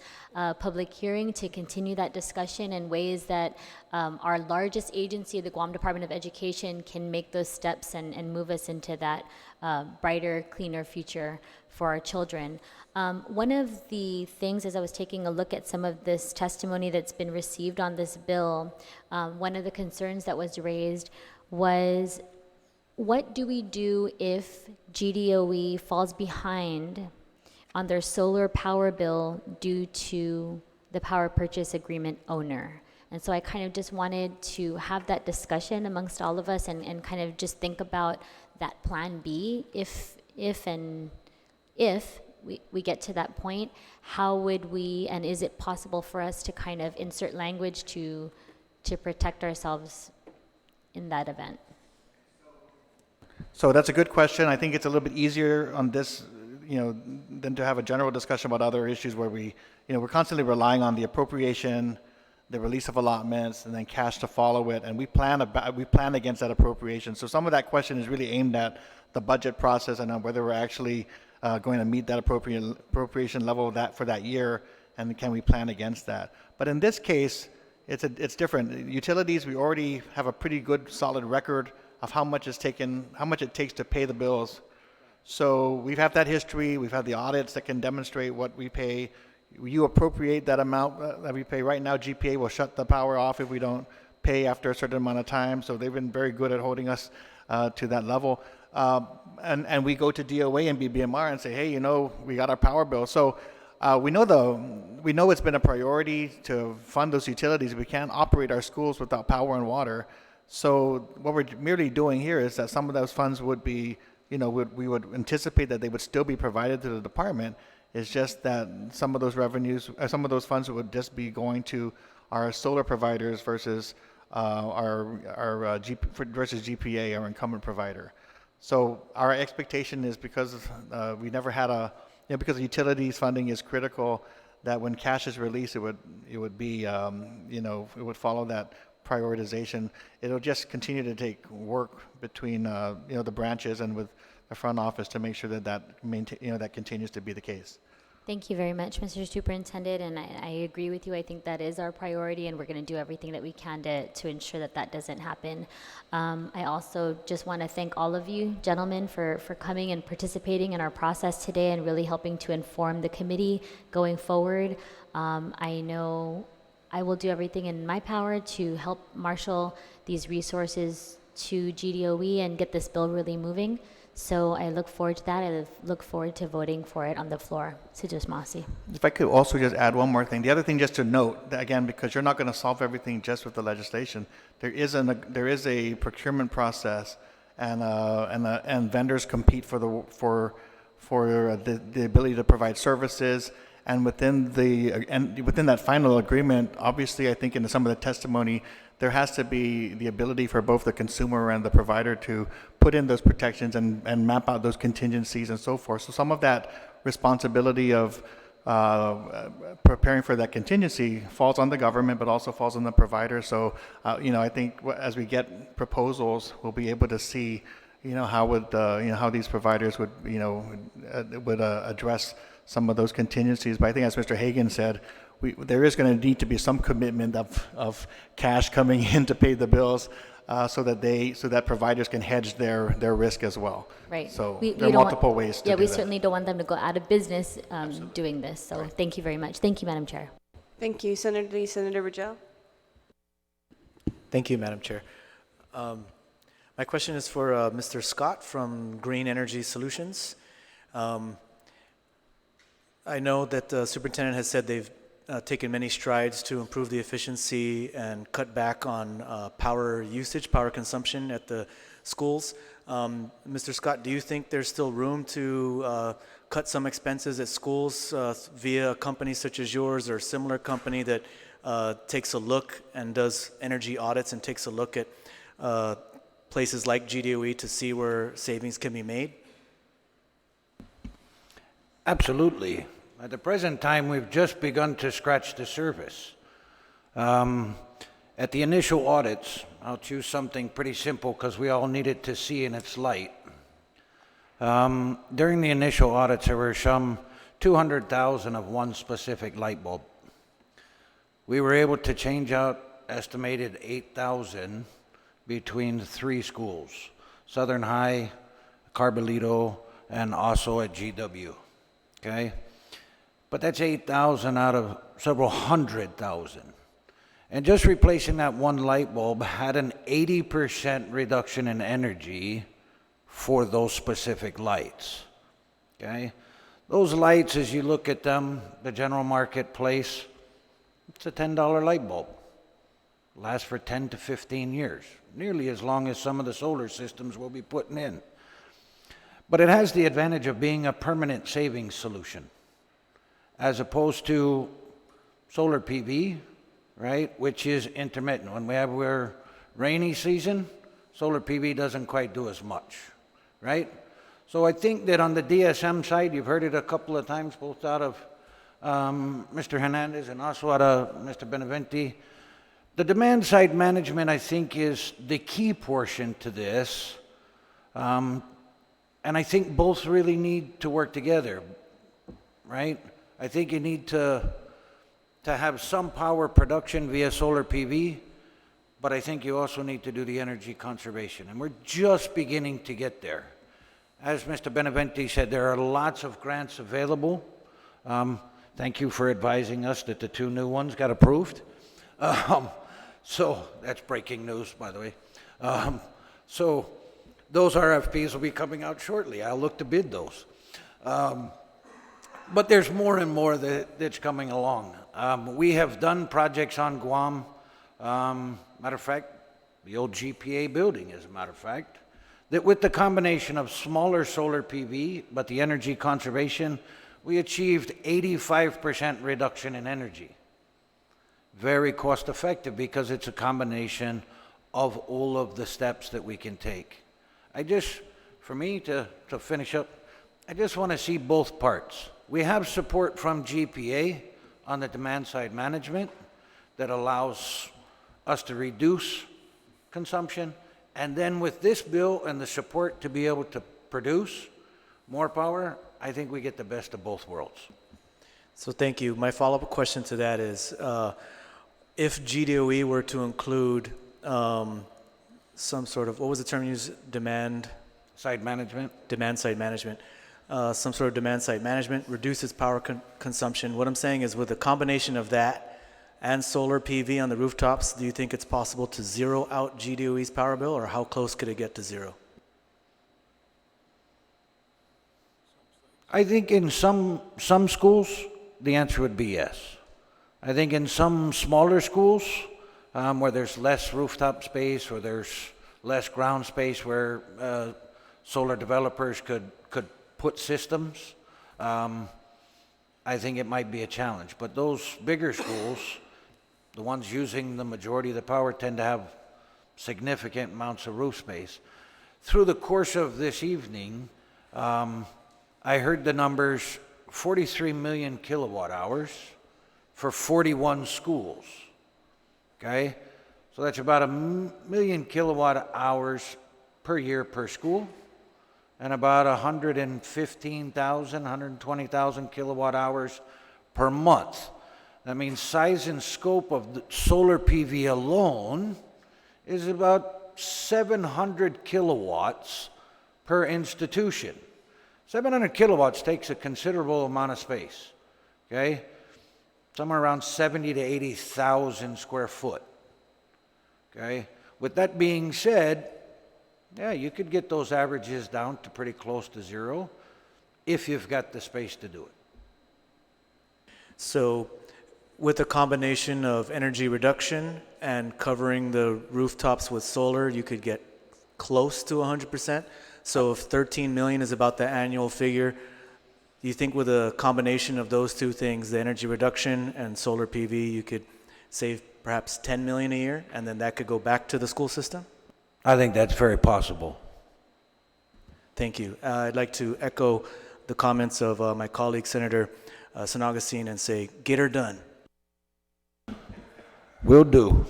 public hearing to continue that discussion in ways that our largest agency, the Guam Department of Education, can make those steps and move us into that brighter, cleaner future for our children. One of the things, as I was taking a look at some of this testimony that's been received on this bill, one of the concerns that was raised was, what do we do if GDOE falls behind on their solar power bill due to the power purchase agreement owner? And so I kind of just wanted to have that discussion amongst all of us and kind of just think about that plan B. If we get to that point, how would we, and is it possible for us to kind of insert language to protect ourselves in that event? So that's a good question. I think it's a little bit easier on this, than to have a general discussion about other issues where we're constantly relying on the appropriation, the release of allotments, and then cash to follow it, and we plan against that appropriation. So some of that question is really aimed at the budget process and on whether we're actually going to meet that appropriation level for that year, and can we plan against that. But in this case, it's different. Utilities, we already have a pretty good solid record of how much it takes to pay the bills. So we've had that history, we've had the audits that can demonstrate what we pay. You appropriate that amount that we pay. Right now, GPA will shut the power off if we don't pay after a certain amount of time, so they've been very good at holding us to that level. And we go to DOA and BBMR and say, hey, we got our power bill. So we know it's been a priority to fund those utilities. We can't operate our schools without power and water. So what we're merely doing here is that some of those funds would be, we would anticipate that they would still be provided to the department. It's just that some of those funds would just be going to our solar providers versus versus GPA, our incumbent provider. So our expectation is because we never had because utilities funding is critical, that when cash is released, it would be it would follow that prioritization. It'll just continue to take work between the branches and with the front office to make sure that continues to be the case. Thank you very much, Mr. Superintendent, and I agree with you. I think that is our priority, and we're going to do everything that we can to ensure that doesn't happen. I also just want to thank all of you, gentlemen, for coming and participating in our process today and really helping to inform the committee going forward. I know I will do everything in my power to help marshal these resources to GDOE and get this bill really moving. So I look forward to that. I look forward to voting for it on the floor. Sujus Masi. If I could also just add one more thing. The other thing just to note, that again, because you're not going to solve everything just with the legislation, there is a procurement process, and vendors compete for the ability to provide services. And within that final agreement, obviously, I think in some of the testimony, there has to be the ability for both the consumer and the provider to put in those protections and map out those contingencies and so forth. So some of that responsibility of preparing for that contingency falls on the government, but also falls on the provider. So, I think as we get proposals, we'll be able to see, how these providers would address some of those contingencies. But I think, as Mr. Hagan said, there is going to need to be some commitment of cash coming in to pay the bills, so that providers can hedge their risk as well. Right. So We there are don't multiple ways to do that. Yeah, we certainly don't want them to go out of business doing this. So Thank you very much. Thank you, Madam Chair. Thank you, Senator Rangel. Thank you, Madam Chair. My question is for Mr. Scott from Green Energy Solutions. I know that the superintendent has said they've taken many strides to improve the efficiency and cut back on power usage, power consumption at the schools. Mr. Scott, do you think there's still room to cut some expenses at schools via a company such as yours or a similar company that takes a look and does energy audits and takes a look at places like GDOE to see where savings can be made? Absolutely. At the present time, we've just begun to scratch the surface. At the initial audits, I'll choose something pretty simple because we all need it to see in its light. During the initial audits, there were some 200,000 of one specific light bulb. We were able to change out estimated 8,000 between 3 schools, Southern High, Carbolito, and also at GW. Okay? But that's 8,000 out of several 100,000. And just replacing that one light bulb had an 80% reduction in energy for those specific lights. Okay? Those lights, as you look at them, the general marketplace, it's a $10 light bulb. Lasts for 10 to 15 years, nearly as long as some of the solar systems we'll be putting in. But it has the advantage of being a permanent savings solution, as opposed to solar PV, right, which is intermittent. When we have our rainy season, solar PV doesn't quite do as much, right? So I think that on the DSM side, you've heard it a couple of times, both out of Mr. Hernandez and also out of Mr. Benavente. The demand side management, I think, is the key portion to this. And I think both really need to work together, right? I think you need to have some power production via solar PV, but I think you also need to do the energy conservation. And we're just beginning to get there. As Mr. Benavente said, there are lots of grants available. Thank you for advising us that the 2 new ones got approved. So that's breaking news, by the way. So those RFPs will be coming out shortly. I'll look to bid those. But there's more and more that's coming along. We have done projects on Guam. Matter of fact, the old GPA building, as a matter of fact, that with the combination of smaller solar PV, but the energy conservation, we achieved 85% reduction in energy. Very cost effective because it's a combination of all of the steps that we can take. For me to finish up, I just want to see both parts. We have support from GPA on the demand side management that allows us to reduce consumption. And then with this bill and the support to be able to produce more power, I think we get the best of both worlds. So thank you. My follow-up question to that is, if GDOE were to include some sort of, what was the term used? Demand side management? Demand side management. Some sort of demand side management reduces power consumption. What I'm saying is with a combination of that and solar PV on the rooftops, do you think it's possible to zero out GDOE's power bill, or how close could it get to zero? I think in some schools, the answer would be yes. I think in some smaller schools, where there's less rooftop space or there's less ground space where solar developers could put systems, I think it might be a challenge. But those bigger schools, the ones using the majority of the power, tend to have significant amounts of roof space. Through the course of this evening, I heard the numbers 43 million kilowatt hours for 41 schools. Okay? So that's about 1 million kilowatt hours per year per school, and about 115,000, 120,000 kilowatt hours per month. That means size and scope of the solar PV alone is about 700 kilowatts per institution. 700 kilowatts takes a considerable amount of space, okay? Somewhere around 70 to 80,000 square foot, okay? With that being said, yeah, you could get those averages down to pretty close to zero if you've got the space to do it. So with a combination of energy reduction and covering the rooftops with solar, you could get close to 100%. So if 13 million is about the annual figure, do you think with a combination of those two things, the energy reduction and solar PV, you could save perhaps 10 million a year, and then that could go back to the school system? I think that's very possible. Thank you. I'd like to echo the comments of my colleague, Senator San Augustine, and say, get her done. Will do.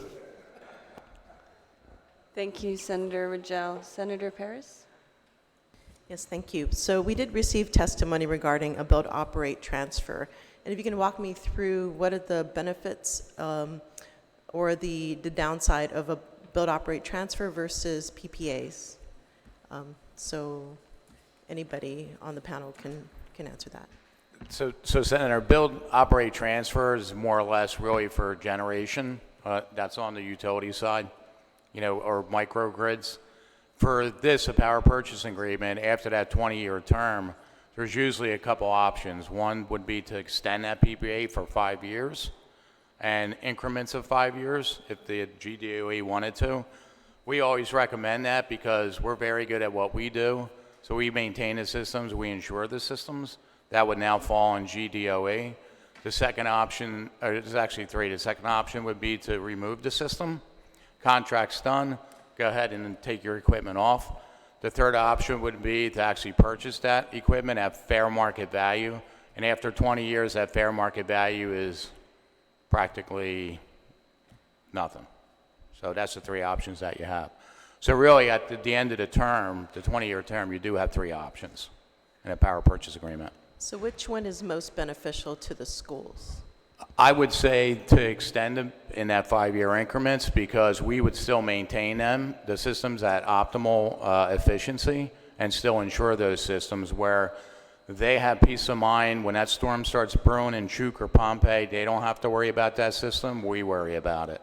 Thank you, Senator Rangel. Senator Paris? Yes, thank you. So we did receive testimony regarding a build-operate transfer. And if you can walk me through what are the benefits or the downside of a build-operate transfer versus PPAs? So anybody on the panel can answer that. So Senator, build, operate, transfer is more or less really for generation. That's on the utility side, or microgrids. For this, a power purchase agreement, after that 20-year term, there's usually a couple options. One would be to extend that PPA for 5 years and increments of 5 years if the GDOE wanted to. We always recommend that because we're very good at what we do. So we maintain the systems, we insure the systems. That would now fall on GDOE. The second option, or there's actually three. The second option would be to remove the system. Contract's done. go ahead and take your equipment off. The third option would be to actually purchase that equipment at fair market value. And after 20 years, that fair market value is practically nothing. So that's the three options that you have. So really, at the end of the term, the 20-year term, you do have three options in a power purchase agreement. So which one is most beneficial to the schools? I would say to extend them in that 5-year increments, because we would still maintain them, the systems at optimal efficiency, and still ensure those systems where they have peace of mind when that storm starts brewing in Chuk or Pompey. They don't have to worry about that system. We worry about it.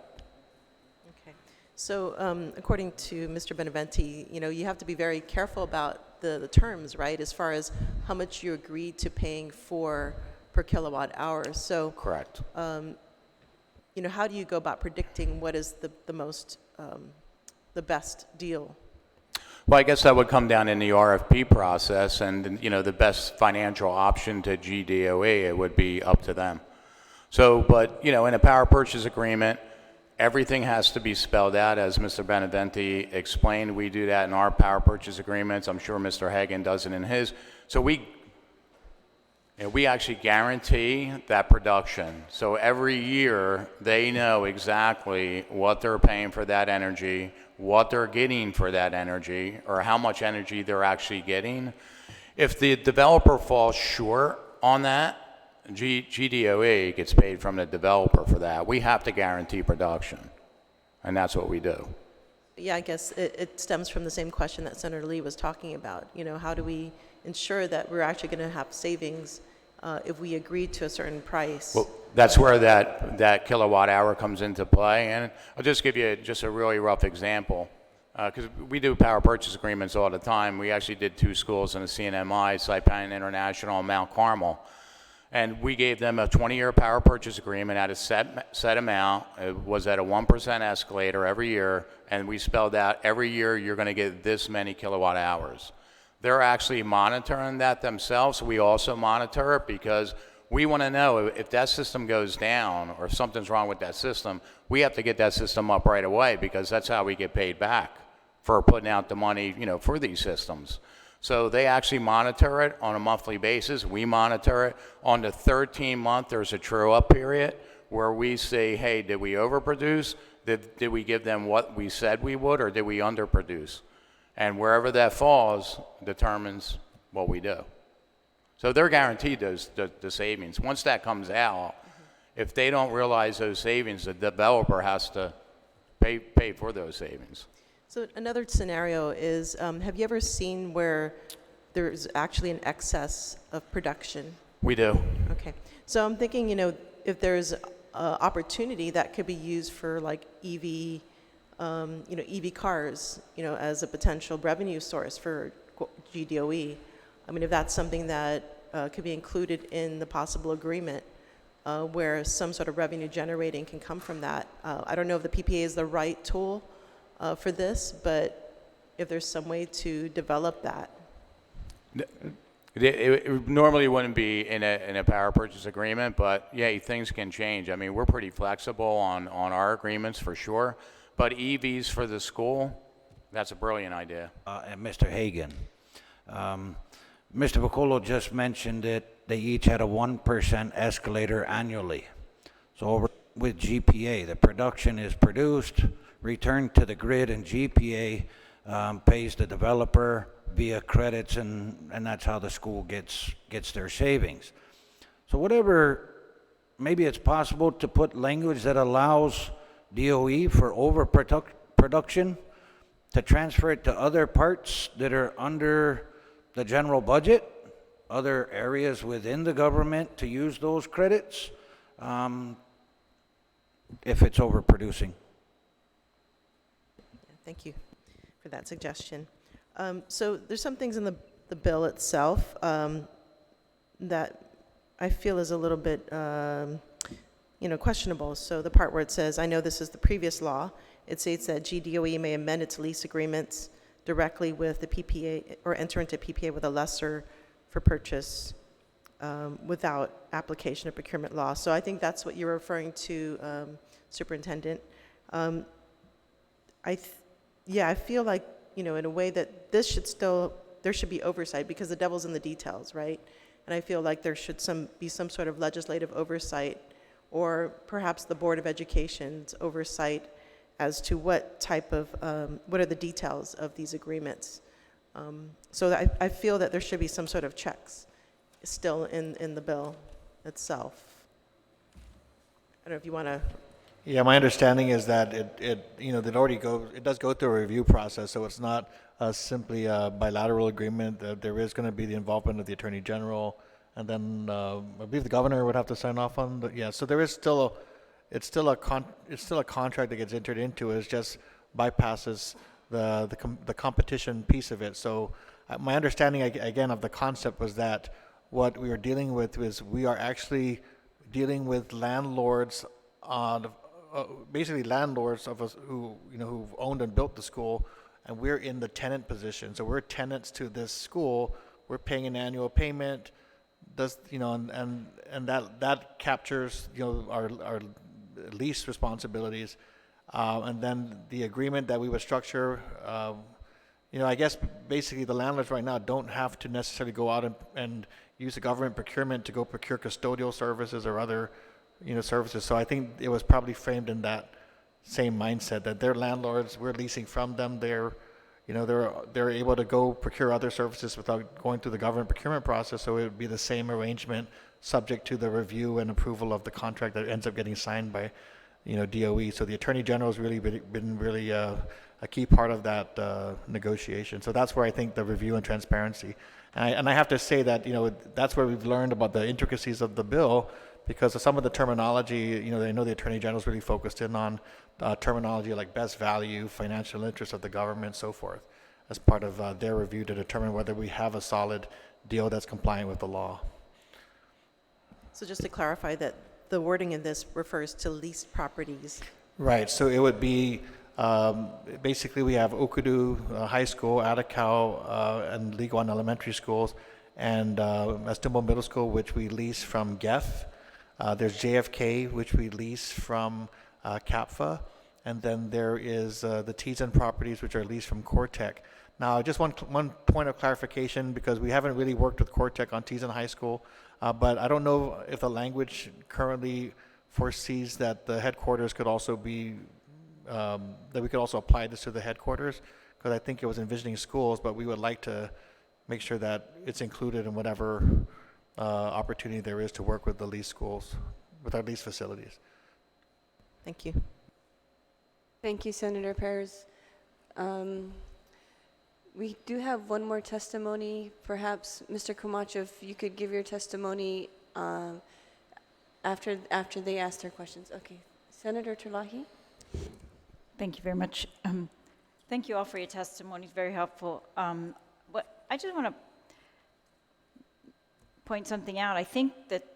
Okay. So according to Mr. Beneventi, you have to be very careful about the terms, right, as far as how much you agreed to paying for per kilowatt hour. So, Correct. how do you go about predicting what is the most, the best deal? Well, I guess that would come down in the RFP process, and the best financial option to GDOE, it would be up to them. So, but in a power purchase agreement, everything has to be spelled out, as Mr. Beneventi explained. We do that in our power purchase agreements. I'm sure Mr. Hagan does it in his. So we actually guarantee that production. So every year, they know exactly what they're paying for that energy, what they're getting for that energy, or how much energy they're actually getting. If the developer falls short on that, GDOE gets paid from the developer for that. We have to guarantee production, and that's what we do. Yeah, I guess it stems from the same question that Senator Lee was talking about. How do we ensure that we're actually going to have savings if we agree to a certain price? Well, that's where that kilowatt hour comes into play. And I'll just give you just a really rough example, because we do power purchase agreements all the time. We actually did 2 schools in the CNMI, Saipan International and Mount Carmel. And we gave them a 20-year power purchase agreement at a set amount. It was at a 1% escalator every year, and we spelled out every year you're going to get this many kilowatt hours. They're actually monitoring that themselves. We also monitor it because we want to know if that system goes down or if something's wrong with that system, we have to get that system up right away, because that's how we get paid back for putting out the money, for these systems. So they actually monitor it on a monthly basis. We monitor it. On the 13th month, there's a true-up period where we say, hey, did we overproduce? Did we give them what we said we would, or did we underproduce? And wherever that falls determines what we do. So they're guaranteed the savings. Once that comes out, if they don't realize those savings, the developer has to pay for those savings. So another scenario is, have you ever seen where there's actually an excess of production? We do. Okay. So I'm thinking, if there's opportunity that could be used for like EV, EV cars, as a potential revenue source for GDOE. I mean, if that's something that could be included in the possible agreement, where some sort of revenue generating can come from that. I don't know if the PPA is the right tool for this, but if there's some way to develop that. It normally wouldn't be in a power purchase agreement, but yeah, things can change. I mean, we're pretty flexible on our agreements for sure, but EVs for the school, that's a brilliant idea. And Mr. Hagan, Mr. Vocolo just mentioned that they each had a 1% escalator annually. So over with GPA, the production is produced, returned to the grid, and GPA pays the developer via credits, and that's how the school gets their savings. So maybe it's possible to put language that allows DOE for overproduction to transfer it to other parts that are under the general budget, other areas within the government to use those credits if it's overproducing. Thank you for that suggestion. So there's some things in the bill itself that I feel is a little bit, questionable. So the part where it says, I know this is the previous law, it states that GDOE may amend its lease agreements directly with the PPA or enter into PPA with a lessor for purchase without application of procurement law. So I think that's what you're referring to, Superintendent. yeah, I feel like, in a way that there should be oversight because the devil's in the details, right? And I feel like there should be some sort of legislative oversight, or perhaps the Board of Education's oversight as to what are the details of these agreements. So that I feel that there should be some sort of checks still in the bill itself. I don't know if you want to. Yeah, my understanding is that it does go through a review process, so it's not simply a bilateral agreement. There is going to be the involvement of the Attorney General, and then I believe the governor would have to sign off on the, yeah, so there is still it's still a contract that gets entered into. It just bypasses the competition piece of it. So my understanding again of the concept was that what we were dealing with was we are actually dealing with landlords on basically landlords of us who've owned and built the school, and we're in the tenant position. So we're tenants to this school. We're paying an annual payment. And that captures our lease responsibilities, and then the agreement that we would structure. I guess basically the landlords right now don't have to necessarily go out and use the government procurement to go procure custodial services or other services. So I think it was probably framed in that same mindset that they're landlords, we're leasing from them. They're able to go procure other services without going through the government procurement process. So it would be the same arrangement, subject to the review and approval of the contract that ends up getting signed by, DOE. So the Attorney General has really been a key part of that negotiation. So that's where I think the review and transparency. And I have to say that that's where we've learned about the intricacies of the bill, because of some of the terminology. I know the Attorney General's really focused in on terminology like best value, financial interest of the government, so forth, as part of their review to determine whether we have a solid deal that's compliant with the law. So just to clarify that the wording in this refers to leased properties. Right, so it would be, basically we have Okudu High School, Atacao, and Liguan Elementary Schools, and Estumbo Middle School, which we lease from GEF. There's JFK, which we lease from CAPFA, and then there is the Teason properties, which are leased from Cortec. Now, just one point of clarification, because we haven't really worked with Cortec on Teason High School, but I don't know if the language currently foresees that the headquarters could also be, that we could also apply this to the headquarters, because I think it was envisioning schools, but we would like to make sure that it's included in whatever opportunity there is to work with the leased schools, with our leased facilities. Thank you. Thank you, Senator Perez. We do have one more testimony. Perhaps, Mr. Camacho, if you could give your testimony after they ask their questions. Okay. Senator Terlahi? Thank you very much. Thank you all for your testimony. It's very helpful. I just want to point something out. I think that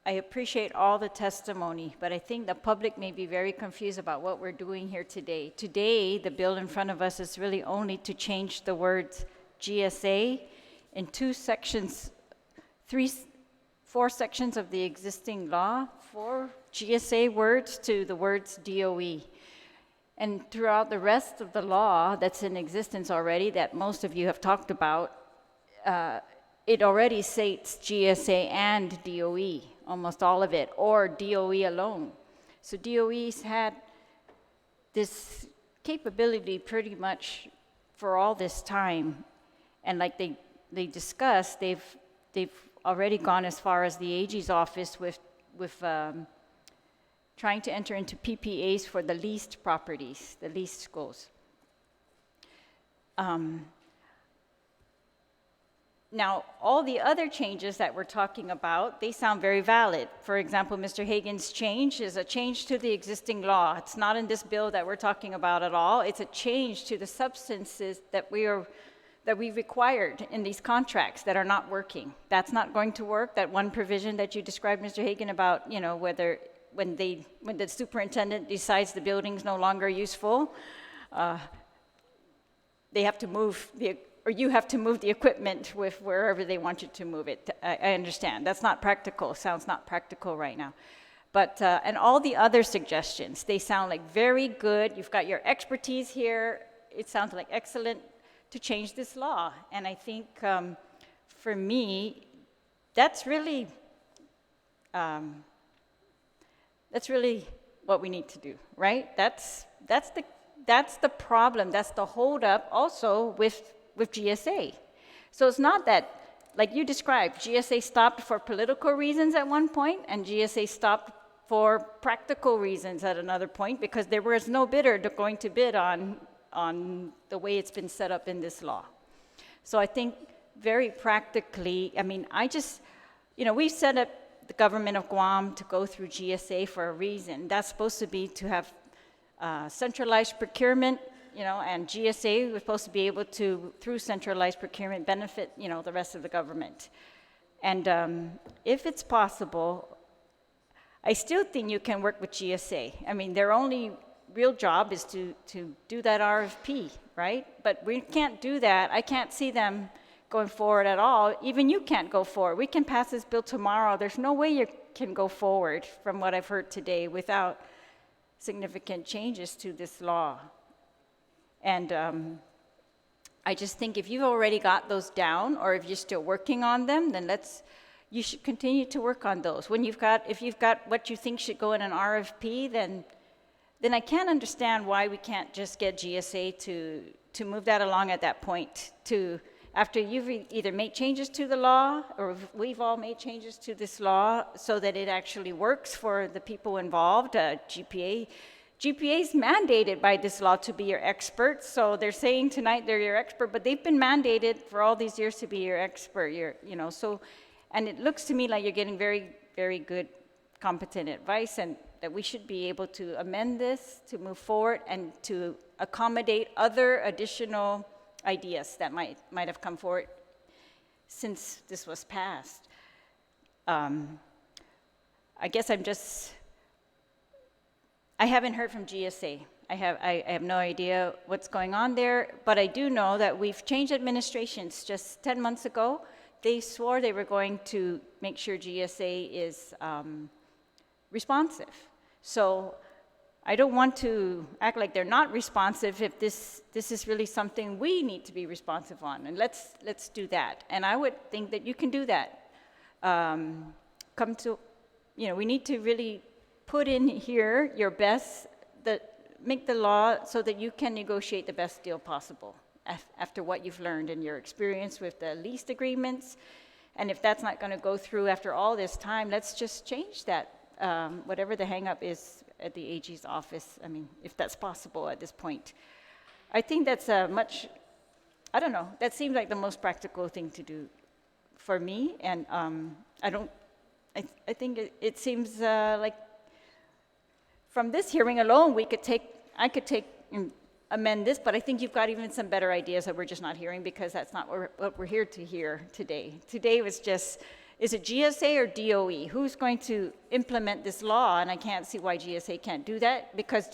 I appreciate all the testimony, but I think the public may be very confused about what we're doing here today. Today, the bill in front of us is really only to change the words GSA in four sections of the existing law, 4 GSA words to the words DOE. And throughout the rest of the law that's in existence already, that most of you have talked about, it already states GSA and DOE, almost all of it, or DOE alone. So DOE's had this capability pretty much for all this time. And like they discussed, they've already gone as far as the AG's office with trying to enter into PPAs for the leased properties, the leased schools. Now, all the other changes that we're talking about, they sound very valid. For example, Mr. Hagan's change is a change to the existing law. It's not in this bill that we're talking about at all. It's a change to the substances that we required in these contracts that are not working. That's not going to work. That one provision that you described, Mr. Hagan, about whether when the superintendent decides the building's no longer useful, they have to move or you have to move the equipment with wherever they want you to move it. I understand. That's not practical. Sounds not practical right now. But, and all the other suggestions, they sound like very good. You've got your expertise here. It sounds like excellent to change this law. And I think for me, that's really what we need to do, right? That's the problem. That's the holdup also with GSA. So it's not that, like you described, GSA stopped for political reasons at one point, and GSA stopped for practical reasons at another point, because there was no bidder going to bid on the way it's been set up in this law. So I think very practically, I mean, we set up the government of Guam to go through GSA for a reason. That's supposed to be to have centralized procurement, and GSA was supposed to be able to, through centralized procurement, benefit, the rest of the government. And if it's possible, I still think you can work with GSA. I mean, their only real job is to do that RFP, right? But we can't do that. I can't see them going forward at all. Even you can't go forward. We can pass this bill tomorrow. There's no way you can go forward, from what I've heard today, without significant changes to this law. And I just think if you've already got those down, or if you're still working on them, then you should continue to work on those. If you've got what you think should go in an RFP, then I can't understand why we can't just get GSA to move that along at that point, after you've either made changes to the law, or we've all made changes to this law so that it actually works for the people involved. GPA is mandated by this law to be your expert, so they're saying tonight they're your expert, but they've been mandated for all these years to be your expert. And it looks to me like you're getting very, very good, competent advice, and that we should be able to amend this to move forward and to accommodate other additional ideas that might have come forward since this was passed. I guess I haven't heard from GSA. I have no idea what's going on there, but I do know that we've changed administrations just 10 months ago. They swore they were going to make sure GSA is responsive. So I don't want to act like they're not responsive if this is really something we need to be responsive on, and let's do that. And I would think that you can do that. We need to really put in here your best, make the law so that you can negotiate the best deal possible after what you've learned in your experience with the lease agreements. And if that's not going to go through after all this time, let's just change that, whatever the hang-up is at the AG's office. I mean, if that's possible at this point. I think that's I don't know, that seems like the most practical thing to do for me. And I think it seems like from this hearing alone, I could amend this, but I think you've got even some better ideas that we're just not hearing, because that's not what we're here to hear today. Today was just, is it GSA or DOE? Who's going to implement this law? And I can't see why GSA can't do that, because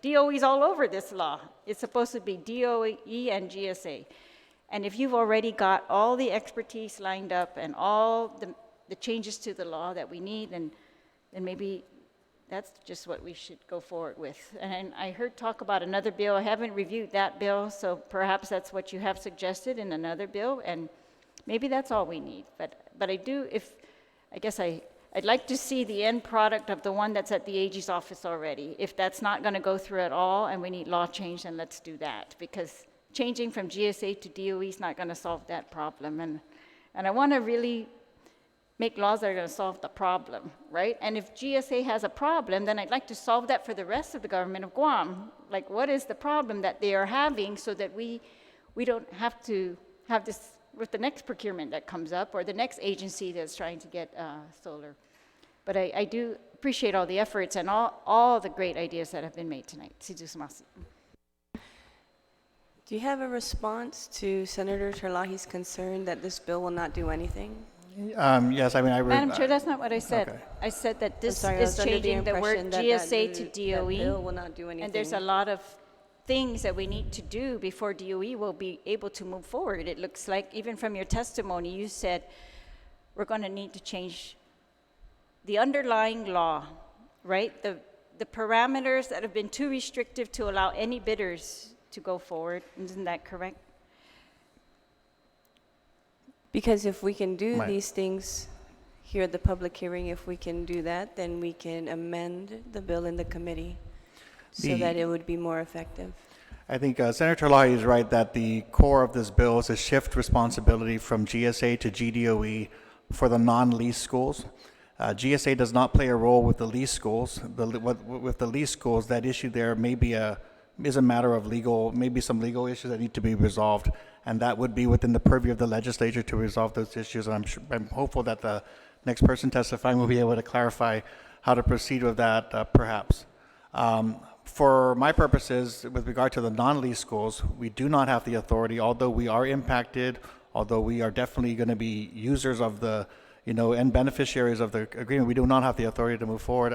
DOE is all over this law. It's supposed to be DOE and GSA. And if you've already got all the expertise lined up and all the changes to the law that we need, then maybe that's just what we should go forward with. And I heard talk about another bill. I haven't reviewed that bill, so perhaps that's what you have suggested in another bill, and maybe that's all we need. But I'd like to see the end product of the one that's at the AG's office already. If that's not going to go through at all and we need law change, then let's do that, because changing from GSA to DOE is not going to solve that problem. And I want to really make laws that are going to solve the problem, right? And if GSA has a problem, then I'd like to solve that for the rest of the government of Guam. Like, what is the problem that they are having, so that we don't have to have this with the next procurement that comes up, or the next agency that's trying to get solar. But I do appreciate all the efforts and all the great ideas that have been made tonight. Do you have a response to Senator Terlahi's concern that this bill will not do anything? Yes, I mean, Madam Chair, that's not what I said. Okay. I said that this I was is under the changing the word impression that GSA to that DOE. bill will not do anything. And there's a lot of things that we need to do before DOE will be able to move forward. It looks like, even from your testimony, you said we're going to need to change the underlying law right? The parameters that have been too restrictive to allow any bidders to go forward. Isn't that correct? Because if we can do Right. these things here at the public hearing, if we can do that, then we can amend the bill in the committee so The- that it would be more effective. I think Senator Lai is right that the core of this bill is to shift responsibility from GSA to GDOE for the non-lease schools. GSA does not play a role with the lease schools. With the lease schools, that issue there is a matter of legal, maybe some legal issues that need to be resolved, and that would be within the purview of the legislature to resolve those issues. And I'm hopeful that the next person testifying will be able to clarify how to proceed with that, perhaps. For my purposes, with regard to the non-lease schools, we do not have the authority, although we are impacted, although we are definitely going to be users of the, and beneficiaries of the agreement, we do not have the authority to move forward.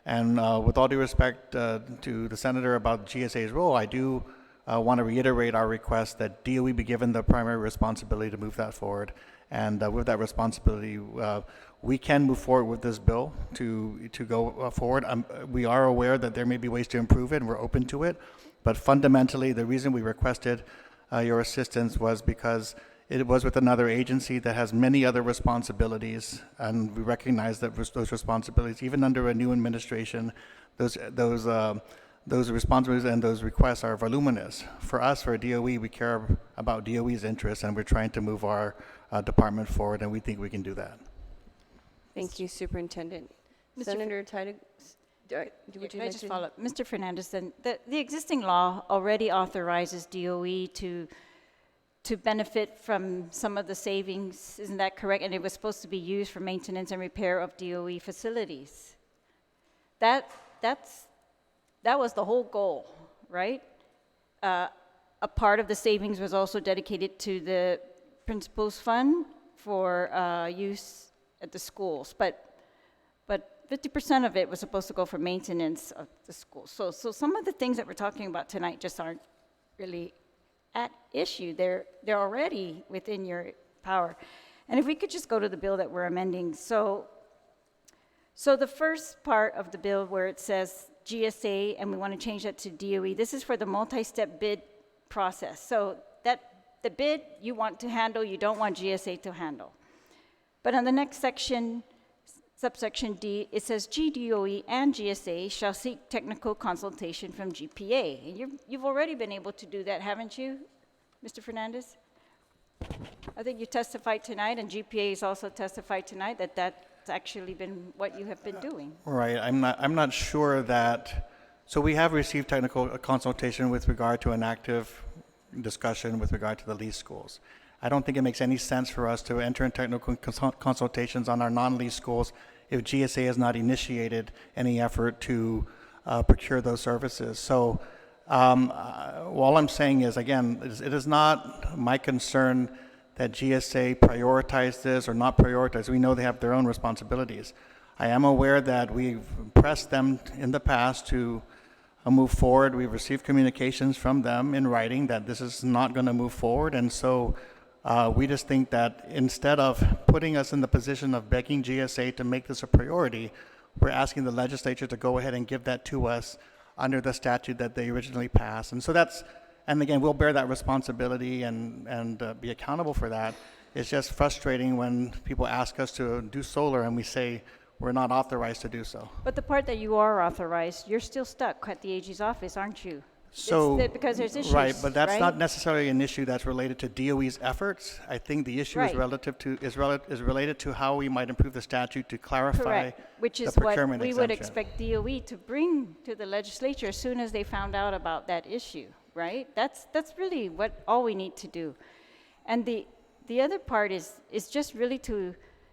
And with all due respect to the senator about GSA's role, I do want to reiterate our request that DOE be given the primary responsibility to move that forward. And with that responsibility, we can move forward with this bill to go forward. We are aware that there may be ways to improve it, and we're open to it. But fundamentally, the reason we requested your assistance was because it was with another agency that has many other responsibilities, and we recognize that those responsibilities, even under a new administration, those responsibilities and those requests are voluminous. For us, for DOE, we care about DOE's interests, and we're trying to move our department forward, and we think we can do that. Thank you, Superintendent. Mr. Senator Tide, would you Can I like just to? follow up? Mr. Fernandez, then, the existing law already authorizes DOE to benefit from some of the savings, isn't that correct? And it was supposed to be used for maintenance and repair of DOE facilities. That was the whole goal, right? A part of the savings was also dedicated to the principal's fund for use at the schools, but 50% of it was supposed to go for maintenance of the schools. So some of the things that we're talking about tonight just aren't really at issue. They're already within your power. And if we could just go to the bill that we're amending. So the first part of the bill where it says GSA, and we want to change that to DOE, this is for the multi-step bid process. So that the bid you want to handle, you don't want GSA to handle. But on the next section, subsection D, it says GDOE and GSA shall seek technical consultation from GPA. And you've already been able to do that, haven't you, Mr. Fernandez? I think you testified tonight, and GPA has also testified tonight that that's actually been what you have been doing. Right. I'm not sure that. So we have received technical consultation with regard to an active discussion with regard to the lease schools. I don't think it makes any sense for us to enter in technical consultations on our non-lease schools if GSA has not initiated any effort to procure those services. So all I'm saying is, again, it is not my concern that GSA prioritize this or not prioritize. We know they have their own responsibilities. I am aware that we've pressed them in the past to move forward. We've received communications from them in writing that this is not going to move forward, and so we just think that instead of putting us in the position of begging GSA to make this a priority, we're asking the legislature to go ahead and give that to us under the statute that they originally passed. And so and again, we'll bear that responsibility and be accountable for that. It's just frustrating when people ask us to do solar and we say we're not authorized to do so. But the part that you are authorized, you're still stuck at the AG's office, aren't you? So, because there's issues, right, but that's right? not necessarily an issue that's related to DOE's efforts. I think the issue is Right. related to how we might improve the statute to clarify Correct, which the is what procurement we would exemption. expect DOE to bring to the legislature as soon as they found out about that issue, right? That's really all we need to do. And the other part is just really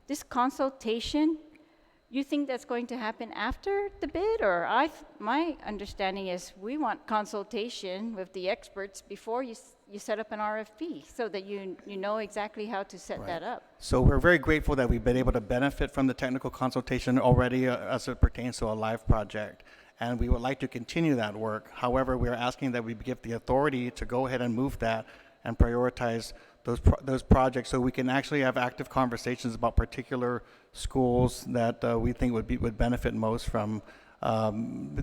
this consultation. You think that's going to happen after the bid, or my understanding is we want consultation with the experts before you set up an RFP, so that you know exactly how to set that up. So we're very grateful that we've been able to benefit from the technical consultation already as it pertains to a live project. And we would like to continue that work. However, we're asking that we give the authority to go ahead and move that and prioritize those projects, so we can actually have active conversations about particular schools that we think would benefit most from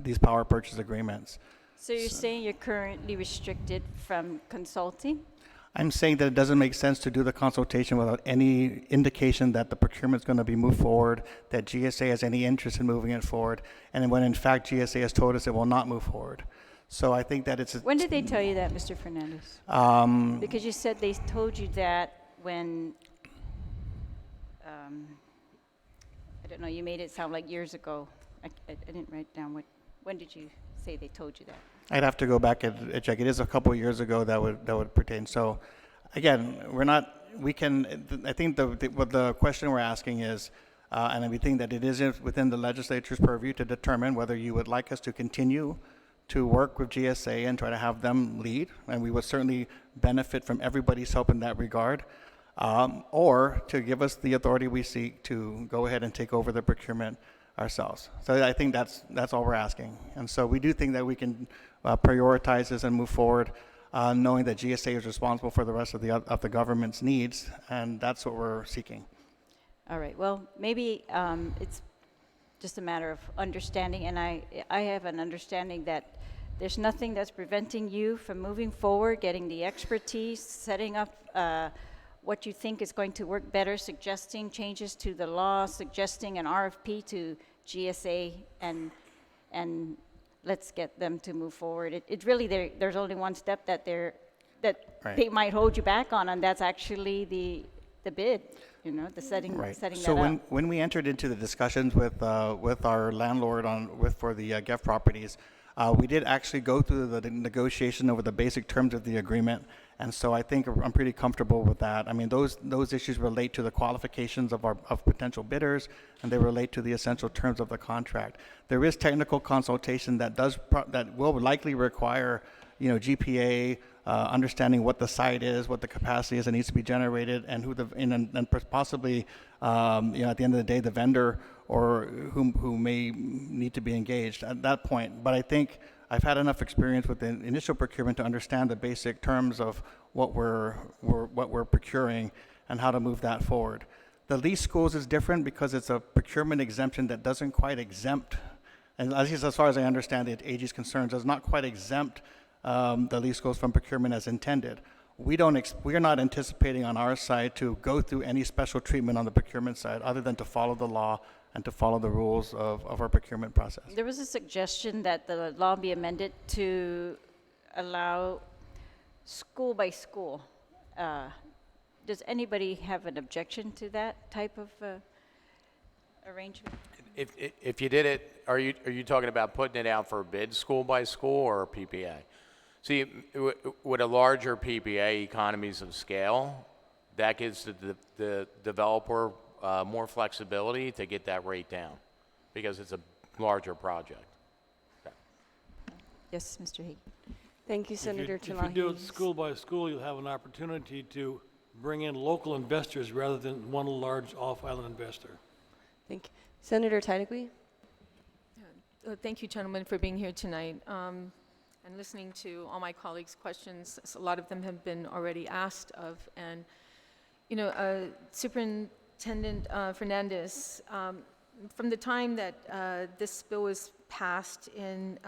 these power purchase agreements. So you're saying you're currently restricted from consulting? I'm saying that it doesn't make sense to do the consultation without any indication that the procurement's going to be moved forward, that GSA has any interest in moving it forward, and when in fact GSA has told us it will not move forward. So I think that it's When did they tell you that, Mr. Fernandez? Because you said they told you that when, I don't know, you made it sound like years ago. I didn't write down when did you say they told you that? I'd have to go back and check. It is a couple of years ago that would pertain. So, again, I think what the question we're asking is, and we think that it is within the legislature's purview to determine whether you would like us to continue to work with GSA and try to have them lead, and we would certainly benefit from everybody's help in that regard, or to give us the authority we seek to go ahead and take over the procurement ourselves. So I think that's all we're asking. And so we do think that we can prioritize this and move forward, knowing that GSA is responsible for the rest of the government's needs, and that's what we're seeking. All right, well, maybe it's just a matter of understanding, and I have an understanding that there's nothing that's preventing you from moving forward, getting the expertise, setting up what you think is going to work better, suggesting changes to the law, suggesting an RFP to GSA, and let's get them to move forward. It really, there's only one step that Right. they might hold you back on, and that's actually the bid, the setting Right. that So up. when we entered into the discussions with our landlord for the GEF properties, we did actually go through the negotiation over the basic terms of the agreement, and so I think I'm pretty comfortable with that. I mean, those issues relate to the qualifications of potential bidders, and they relate to the essential terms of the contract. There is technical consultation that will likely require, GPA, understanding what the site is, what the capacity is that needs to be generated, and and possibly, at the end of the day, the vendor or who may need to be engaged at that point. But I think I've had enough experience with the initial procurement to understand the basic terms of what we're procuring and how to move that forward. The lease schools is different because it's a procurement exemption that doesn't quite exempt, and at least as far as I understand the AG's concerns, does not quite exempt the lease schools from procurement as intended. We are not anticipating on our side to go through any special treatment on the procurement side other than to follow the law and to follow the rules of our procurement process. There was a suggestion that the law be amended to allow school by school. Does anybody have an objection to that type of arrangement? If you did it, are you talking about putting it out for a bid, school by school, or a PPA? See, with a larger PPA, economies of scale, that gives the developer more flexibility to get that rate down because it's a larger project. Okay. Yes, Mr. Hague. Thank you, Senator If you Talahi. do it school by school, you'll have an opportunity to bring in local investors rather than one large off-island investor. Thank you. Senator Tydegui? Thank you, gentlemen, for being here tonight. And listening to all my colleagues' questions, a lot of them have been already asked of. And, Superintendent Fernandez, from the time that this bill was passed in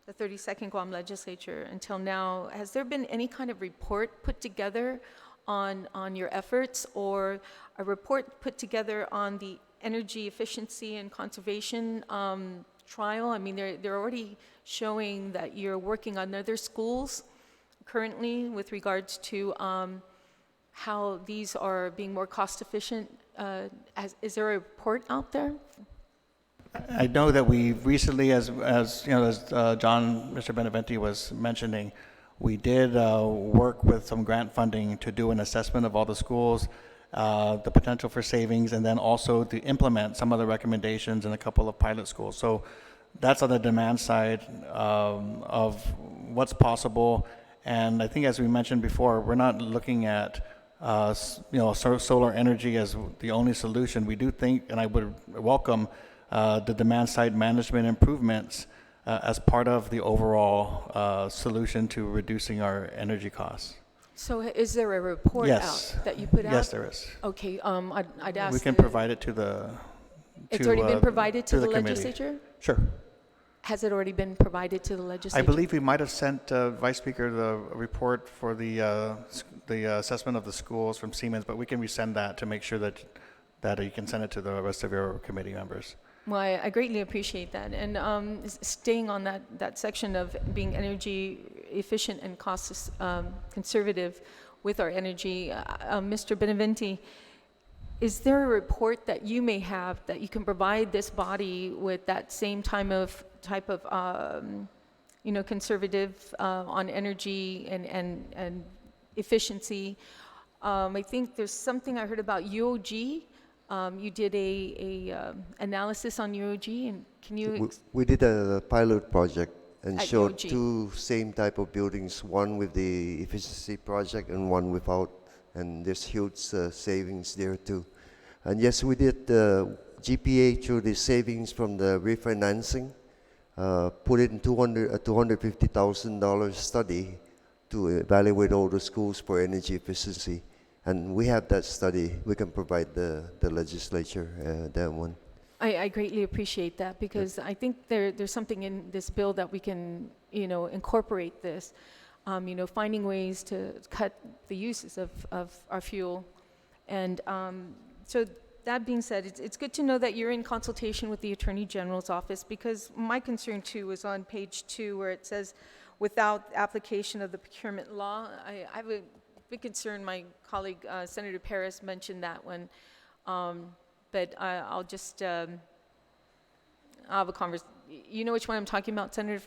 the 32nd Guam legislature until now, has there been any kind of report put together on your efforts, or a report put together on the energy efficiency and conservation trial? I mean, they're already showing that you're working on other schools currently with regards to how these are being more cost efficient. Is there a report out there? I know that we recently, as John, Mr. Beneventi was mentioning, we did work with some grant funding to do an assessment of all the schools, the potential for savings, and then also to implement some of the recommendations in a couple of pilot schools. So that's on the demand side of what's possible. And I think, as we mentioned before, we're not looking at solar energy as the only solution. We do think, and I would welcome the demand side management improvements as part of the overall solution to reducing our energy costs. So is there a report Yes. out that you put out? Yes, there is. Okay, I'd ask. We can provide it to the. It's already been provided to the committee. legislature? Sure. Has it already been provided to the I legislature? believe we might have sent Vice Speaker the report for the assessment of the schools from Siemens, but we can resend that to make sure that you can send it to the rest of your committee members. Well, I greatly appreciate that. And staying on that section of being energy efficient and cost conservative with our energy, Mr. Beneventi, is there a report that you may have that you can provide this body with that same type of conservative on energy and efficiency? I think there's something I heard about UOG. You did a analysis on UOG, and can you? We did a pilot project and At showed UOG. two same type of buildings, one with the efficiency project and one without, and there's huge savings there too. And yes, we did GPA through the savings from the refinancing, put it in $250,000 study to evaluate all the schools for energy efficiency. And we have that study. We can provide the legislature that one. I greatly appreciate that, because I think there's something in this bill that we can, incorporate this, finding ways to cut the uses of our fuel. And so that being said, it's good to know that you're in consultation with the Attorney General's office, because my concern too was on page 2 where it says, without application of the procurement law. I have a big concern. My colleague, Senator Perez, mentioned that one. But I'll just, I'll have a conversation. You know which one I'm talking about, Senator,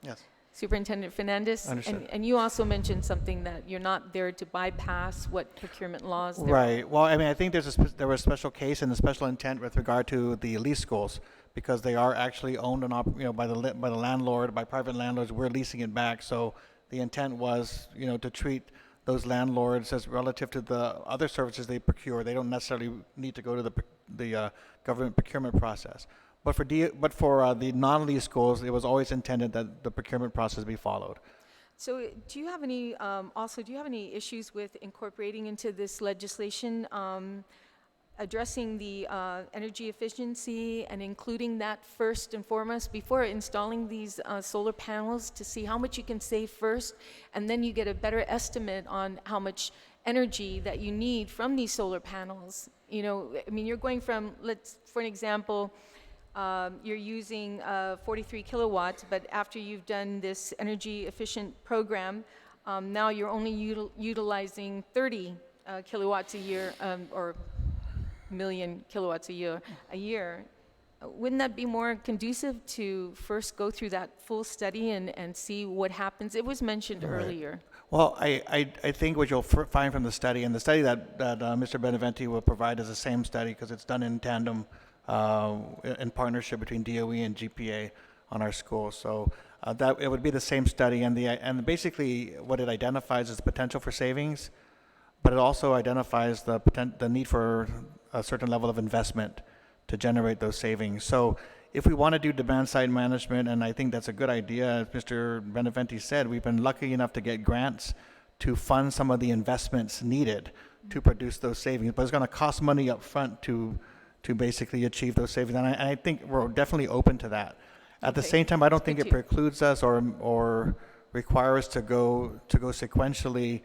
Yes. Superintendent Fernandez? Understood. And you also mentioned something that you're not there to bypass what procurement laws there are. Right. Well, I think there was a special case and a special intent with regard to the lease schools, because they are actually owned and by the landlord, by private landlords. We're leasing it back, so the intent was to treat those landlords as relative to the other services they procure. They don't necessarily need to go to the government procurement process. But for the non-lease schools, it was always intended that the procurement process be followed. So do you have any, issues with incorporating into this legislation, addressing the energy efficiency and including that first and foremost before installing these solar panels, to see how much you can save first, and then you get a better estimate on how much energy that you need from these solar panels? You're going from, for an example, you're using 43 kilowatts, but after you've done this energy efficient program, now you're only utilizing 30 kilowatts a year, or million kilowatts a year. Wouldn't that be more conducive to first go through that full study and see what happens? It was mentioned earlier. Well, I think what you'll find from the study, and the study that Mr. Beneventi will provide is the same study, because it's done in tandem, in partnership between DOE and GPA on our schools. So that it would be the same study, and basically what it identifies is the potential for savings, but it also identifies the need for a certain level of investment to generate those savings. So if we want to do demand side management, and I think that's a good idea, as Mr. Beneventi said, we've been lucky enough to get grants to fund some of the investments needed to produce those savings, but it's going to cost money up front to basically achieve those savings, and I think we're definitely open to that. At the same time, I don't think it precludes us or requires us to go sequentially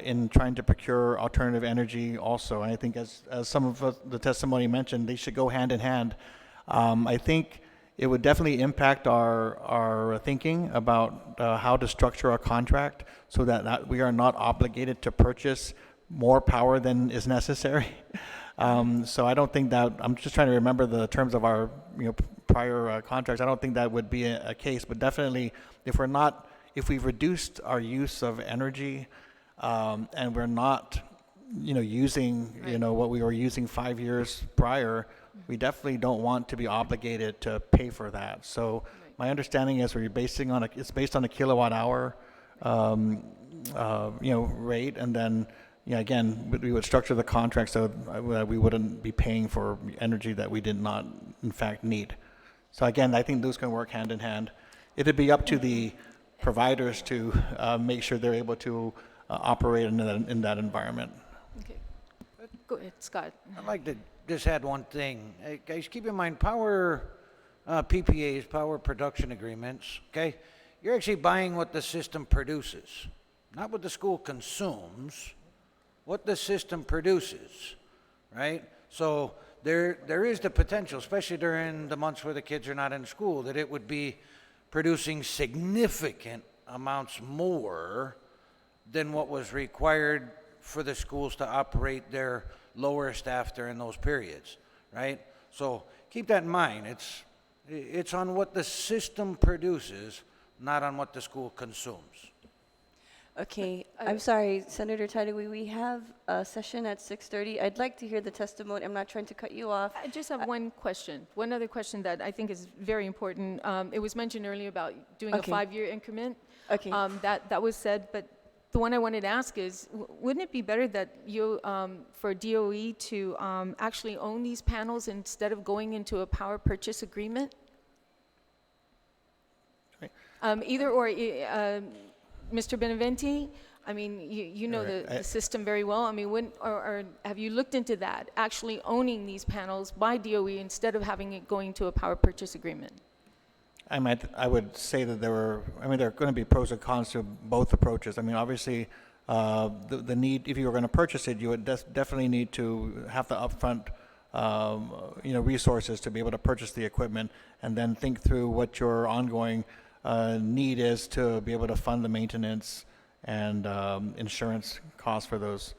in trying to procure alternative energy also. And I think as some of the testimony mentioned, they should go hand in hand. I think it would definitely impact our thinking about how to structure our contract, so that we are not obligated to purchase more power than is necessary. So I don't think that, I'm just trying to remember the terms of our prior contracts. I don't think that would be a case, but definitely if we've reduced our use of energy, and we're not using what we were using 5 years prior, we definitely don't want to be obligated to pay for that. So my understanding is it's based on a kilowatt hour rate, and then again, we would structure the contract so that we wouldn't be paying for energy that we did not in fact need. So again, I think those can work hand in hand. It'd be up to the providers to make sure they're able to operate in that environment. Okay. Go ahead, Scott. I'd like to just add one thing. Hey, guys, keep in mind, power PPAs, power production agreements, okay? You're actually buying what the system produces, not what the school consumes, what the system produces, right? So there is the potential, especially during the months where the kids are not in school, that it would be producing significant amounts more than what was required for the schools to operate their lower staff during those periods, right? So keep that in mind. It's on what the system produces, not on what the school consumes. Okay, I'm sorry, Senator Tadaway, we have a session at 6:30. I'd like to hear the testimony. I'm not trying to cut you off. I just have one question, one other question that I think is very important. It was mentioned earlier about doing Okay. a 5-year increment. Okay. That was said, but the one I wanted to ask is, wouldn't it be better that you, for DOE to actually own these panels instead of going into a power purchase agreement? Right. Either or, Mr. Beneventi, I mean, you know Right. the system very well. I mean, or have you looked into that, actually owning these panels by DOE instead of having it going to a power purchase agreement? I would say that there are going to be pros and cons to both approaches. I mean, obviously, the need, if you were going to purchase it, you would definitely need to have the upfront, resources to be able to purchase the equipment, and then think through what your ongoing need is to be able to fund the maintenance and insurance costs for those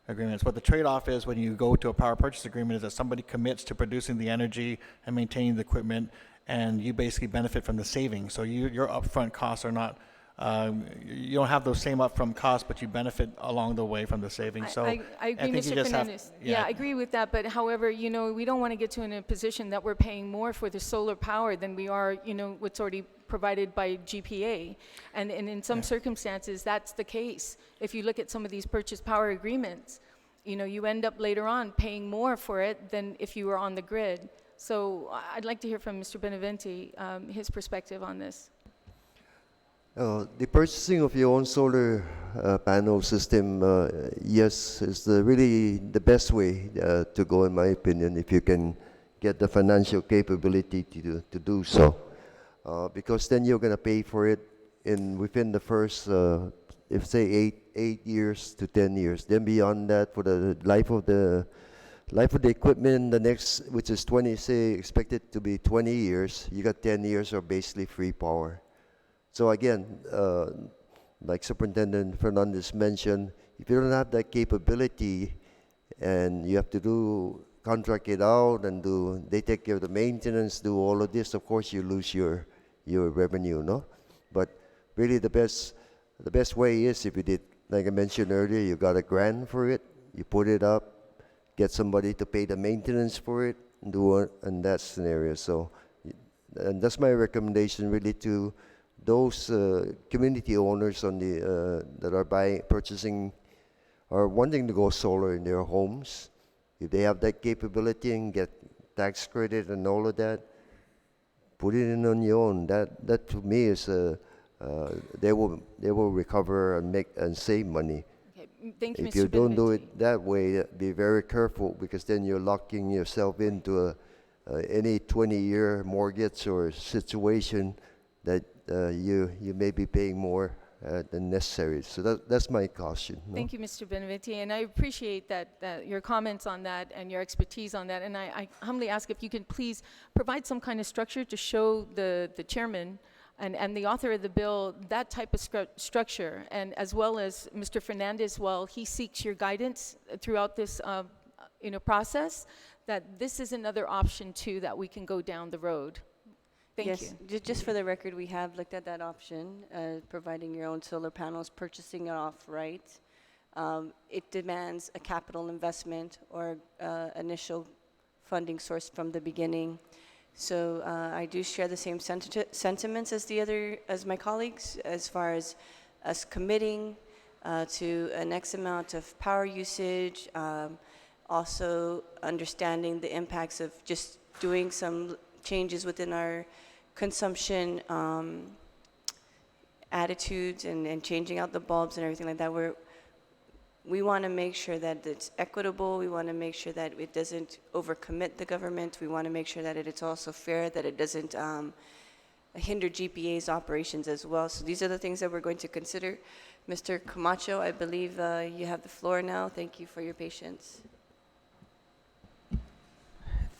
agreements. What the trade-off is when you go to a power purchase agreement is that somebody commits to producing the energy and maintaining the equipment, and you basically benefit from the savings. So your upfront costs are not, you don't have those same upfront costs, but you benefit along the way from the savings. So I agree, think you Mr. just have- Fernandez. Yeah, I agree with that, but however, we don't want to get to in a position that we're paying more for the solar power than we are, what's already provided by GPA. And in some circumstances, that's the case. If you look at some of these purchase power agreements, you end up later on paying more for it than if you were on the grid. So I'd like to hear from Mr. Beneventi, his perspective on this. The purchasing of your own solar panel system, yes, is really the best way to go, in my opinion, if you can get the financial capability to do so. Because then you're going to pay for it within the first, if say 8 years to 10 years. Then beyond that, for the life of the equipment, the next, which is expected to be 20 years, you got 10 years of basically free power. So again, like Superintendent Fernandez mentioned, if you don't have that capability and you have to contract it out and they take care of the maintenance, do all of this, of course you lose your revenue, no? But really the best way is if you did, like I mentioned earlier, you got a grant for it, you put it up, get somebody to pay the maintenance for it, and do it in that scenario. So, and that's my recommendation really to those community owners that are purchasing or wanting to go solar in their homes. If they have that capability and get tax credit and all of that, put it in on your own. That to me is they will recover and save money. Okay, thank you, If Mr. you don't do Beneventi. it that way, be very careful, because then you're locking yourself into any 20-year mortgage or situation that you may be paying more than necessary. So that's my caution. No? Thank you, Mr. Beneventi, and I appreciate that your comments on that and your expertise on that. And I humbly ask if you can please provide some kind of structure to show the chairman and the author of the bill that type of structure, and as well as Mr. Fernandez, while he seeks your guidance throughout this process, that this is another option too that we can go down the road. Thank you. Yes, just for the record, we have looked at that option, providing your own solar panels, purchasing it outright. It demands a capital investment or initial funding source from the beginning. So I do share the same sentiments as my colleagues, as far as us committing to an X amount of power usage, also understanding the impacts of just doing some changes within our consumption attitudes and changing out the bulbs and everything like that. We want to make sure that it's equitable. We want to make sure that it doesn't overcommit the government. We want to make sure that it's also fair, that it doesn't hinder GPA's operations as well. So these are the things that we're going to consider. Mr. Camacho, I believe you have the floor now. Thank you for your patience.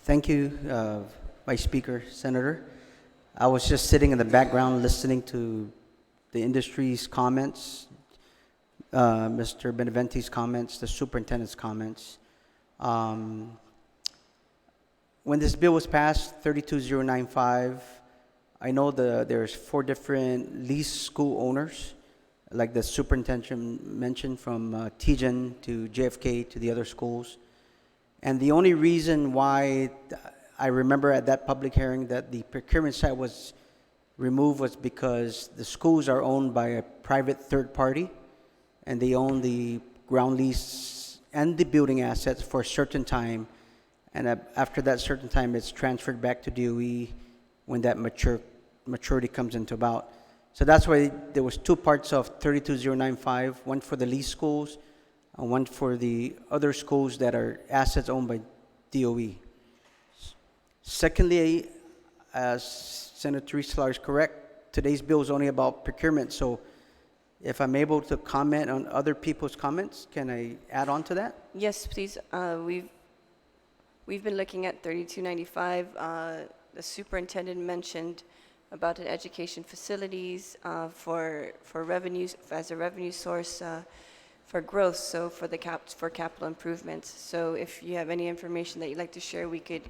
Thank you, Vice Speaker, Senator. I was just sitting in the background listening to the industry's comments, Mr. Beneventi's comments, the superintendent's comments. When this bill was passed, 32095, I know there's 4 different lease school owners, like the superintendent mentioned, from Tijan to JFK to the other schools. And the only reason why I remember at that public hearing that the procurement site was removed was because the schools are owned by a private third party, and they own the ground lease and the building assets for a certain time. And after that certain time, it's transferred back to DOE when that maturity comes into about. So that's why there was 2 parts of 32095, one for the lease schools and one for the other schools that are assets owned by DOE. Secondly, as Senator Teresa is correct, today's bill is only about procurement. So if I'm able to comment on other people's comments, can I add on to that? Yes, please. We've been looking at 3295. The superintendent mentioned about the education facilities for revenues as a revenue source for growth. So for for capital improvements. So if you have any information that you'd like to share, we could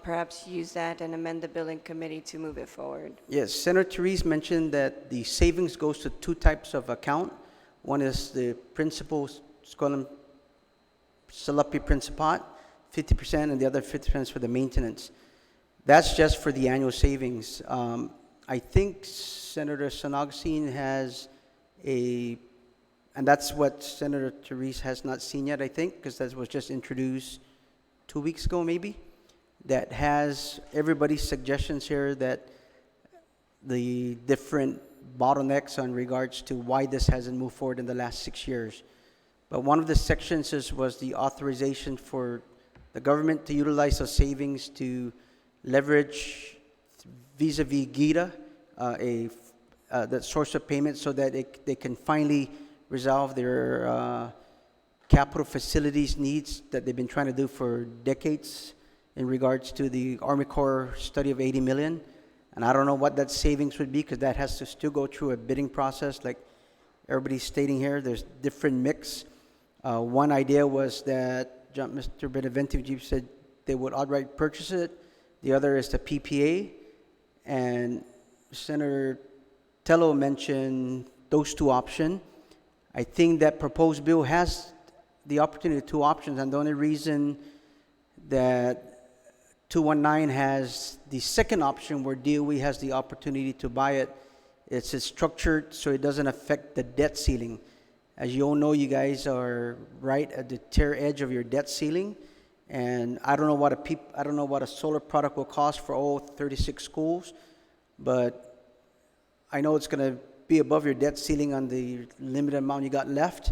perhaps use that and amend the bill in committee to move it forward. Yes, Senator Therese mentioned that the savings goes to 2 types of account. One is the principal Scollum Salapi Principat, 50%, and the other 50% is for the maintenance. That's just for the annual savings. I think Senator San Agustin has and that's what Senator Therese has not seen yet, I think, because that was just introduced 2 weeks ago, maybe, that has everybody's suggestions here that the different bottlenecks in regards to why this hasn't moved forward in the last 6 years. But one of the sections was the authorization for the government to utilize those savings to leverage vis-a-vis GITA, that source of payment, so that they can finally resolve their capital facilities needs that they've been trying to do for decades in regards to the Army Corps study of 80 million. And I don't know what that savings would be, because that has to still go through a bidding process like everybody's stating here. There's different mix. One idea was that Mr. Beneventi said they would outright purchase it. The other is the PPA. And Senator Tello mentioned those 2 options. I think that proposed bill has the opportunity of 2 options, and the only reason that 219 has the second option where DOE has the opportunity to buy it, it's structured so it doesn't affect the debt ceiling. As you all know, you guys are right at the tear edge of your debt ceiling, and I don't know what a solar product will cost for all 36 schools, but I know it's going to be above your debt ceiling on the limited amount you got left.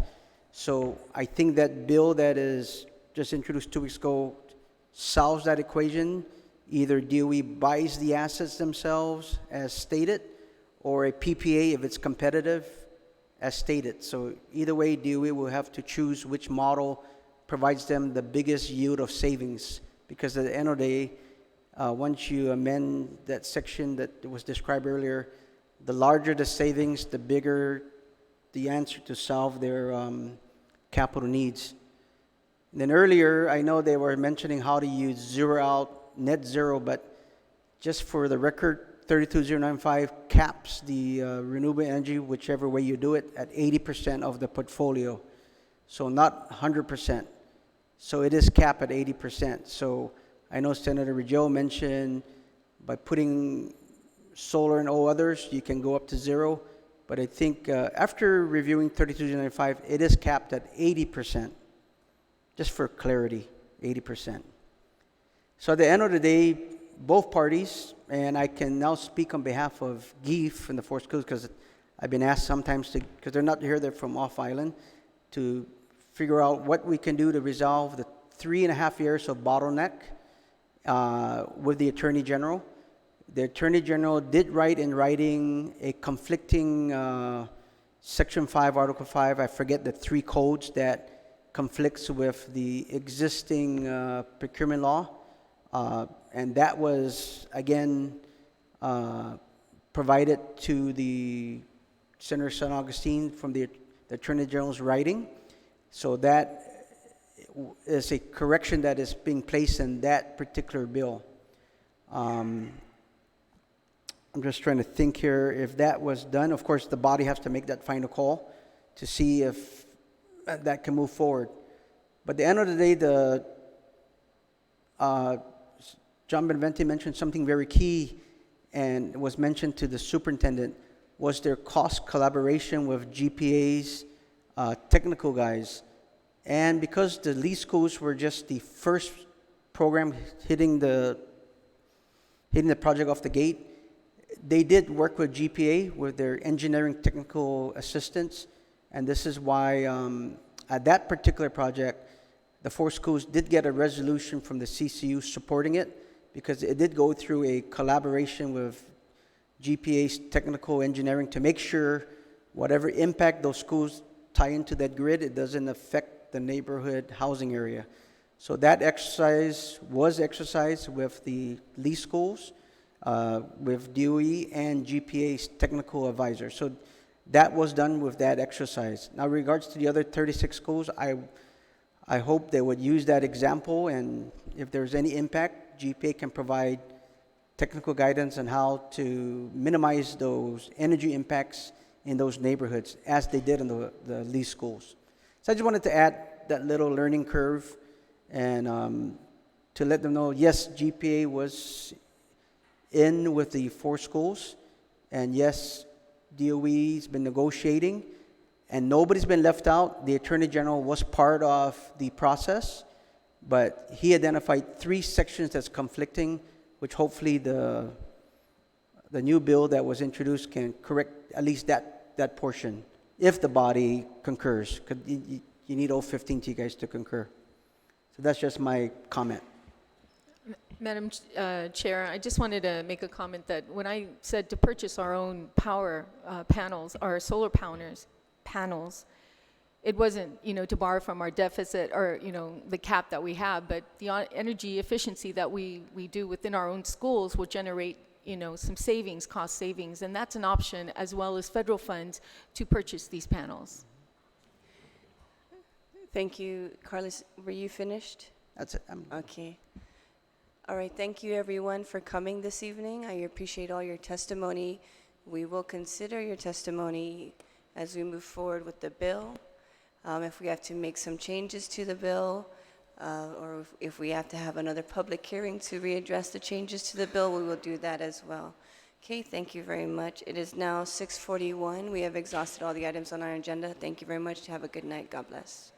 So I think that bill that is just introduced 2 weeks ago solves that equation. Either DOE buys the assets themselves as stated, or a PPA if it's competitive as stated. So either way, DOE will have to choose which model provides them the biggest yield of savings, because at the end of the day, once you amend that section that was described earlier, the larger the savings, the bigger the answer to solve their capital needs. And then earlier, I know they were mentioning how to use zero out, net zero, but just for the record, 32095 caps the renewable energy, whichever way you do it, at 80% of the portfolio. So not 100%. So it is capped at 80%. So I know Senator Rijal mentioned by putting solar and all others, you can go up to 0. But I think after reviewing 32095, it is capped at 80%. Just for clarity, 80%. So at the end of the day, both parties, and I can now speak on behalf of GIF and the 4 schools, because I've been asked sometimes to, because they're not here, they're from off island, to figure out what we can do to resolve the 3.5 years of bottleneck with the Attorney General. The Attorney General did write in writing a conflicting Section 5, Article 5, I forget the 3 codes that conflicts with the existing procurement law. And that was, again, provided to the Senator San Augustine from the Attorney General's writing. So that is a correction that is being placed in that particular bill. I'm just trying to think here if that was done. Of course, the body has to make that final call to see if that can move forward. But at the end of the day, John Benvente mentioned something very key, and was mentioned to the superintendent, was their cost collaboration with GPA's technical guys. And because the Lee schools were just the first program hitting the project off the gate, they did work with GPA with their engineering technical assistance. And this is why at that particular project, the 4 schools did get a resolution from the CCU supporting it, because it did go through a collaboration with GPA's technical engineering to make sure whatever impact those schools tie into that grid, it doesn't affect the neighborhood housing area. So that exercise was exercised with the Lee schools, with DOE and GPA's technical advisor. So that was done with that exercise. Now, in regards to the other 36 schools, I hope they would use that example, and if there's any impact, GPA can provide technical guidance on how to minimize those energy impacts in those neighborhoods, as they did in the Lee schools. So I just wanted to add that little learning curve, and to let them know, yes, GPA was in with the 4 schools, and yes, DOE's been negotiating, and nobody's been left out. The Attorney General was part of the process, but he identified 3 sections that's conflicting, which hopefully the new bill that was introduced can correct at least that portion, if the body concurs, because you need all 15 of you guys to concur. So that's just my comment. Madam Chair, I just wanted to make a comment that when I said to purchase our own power panels, our solar panels, it wasn't, to borrow from our deficit or, the cap that we have, but the energy efficiency that we do within our own schools will generate, some savings, cost savings, and that's an option, as well as federal funds, to purchase these panels. Thank you. Carlos, were you finished? That's it. Okay. All right, thank you everyone for coming this evening. I appreciate all your testimony. We will consider your testimony as we move forward with the bill. If we have to make some changes to the bill, or if we have to have another public hearing to readdress the changes to the bill, we will do that as well. Okay, thank you very much. It is now 6:41. We have exhausted all the items on our agenda. Thank you very much. Have a good night. God bless.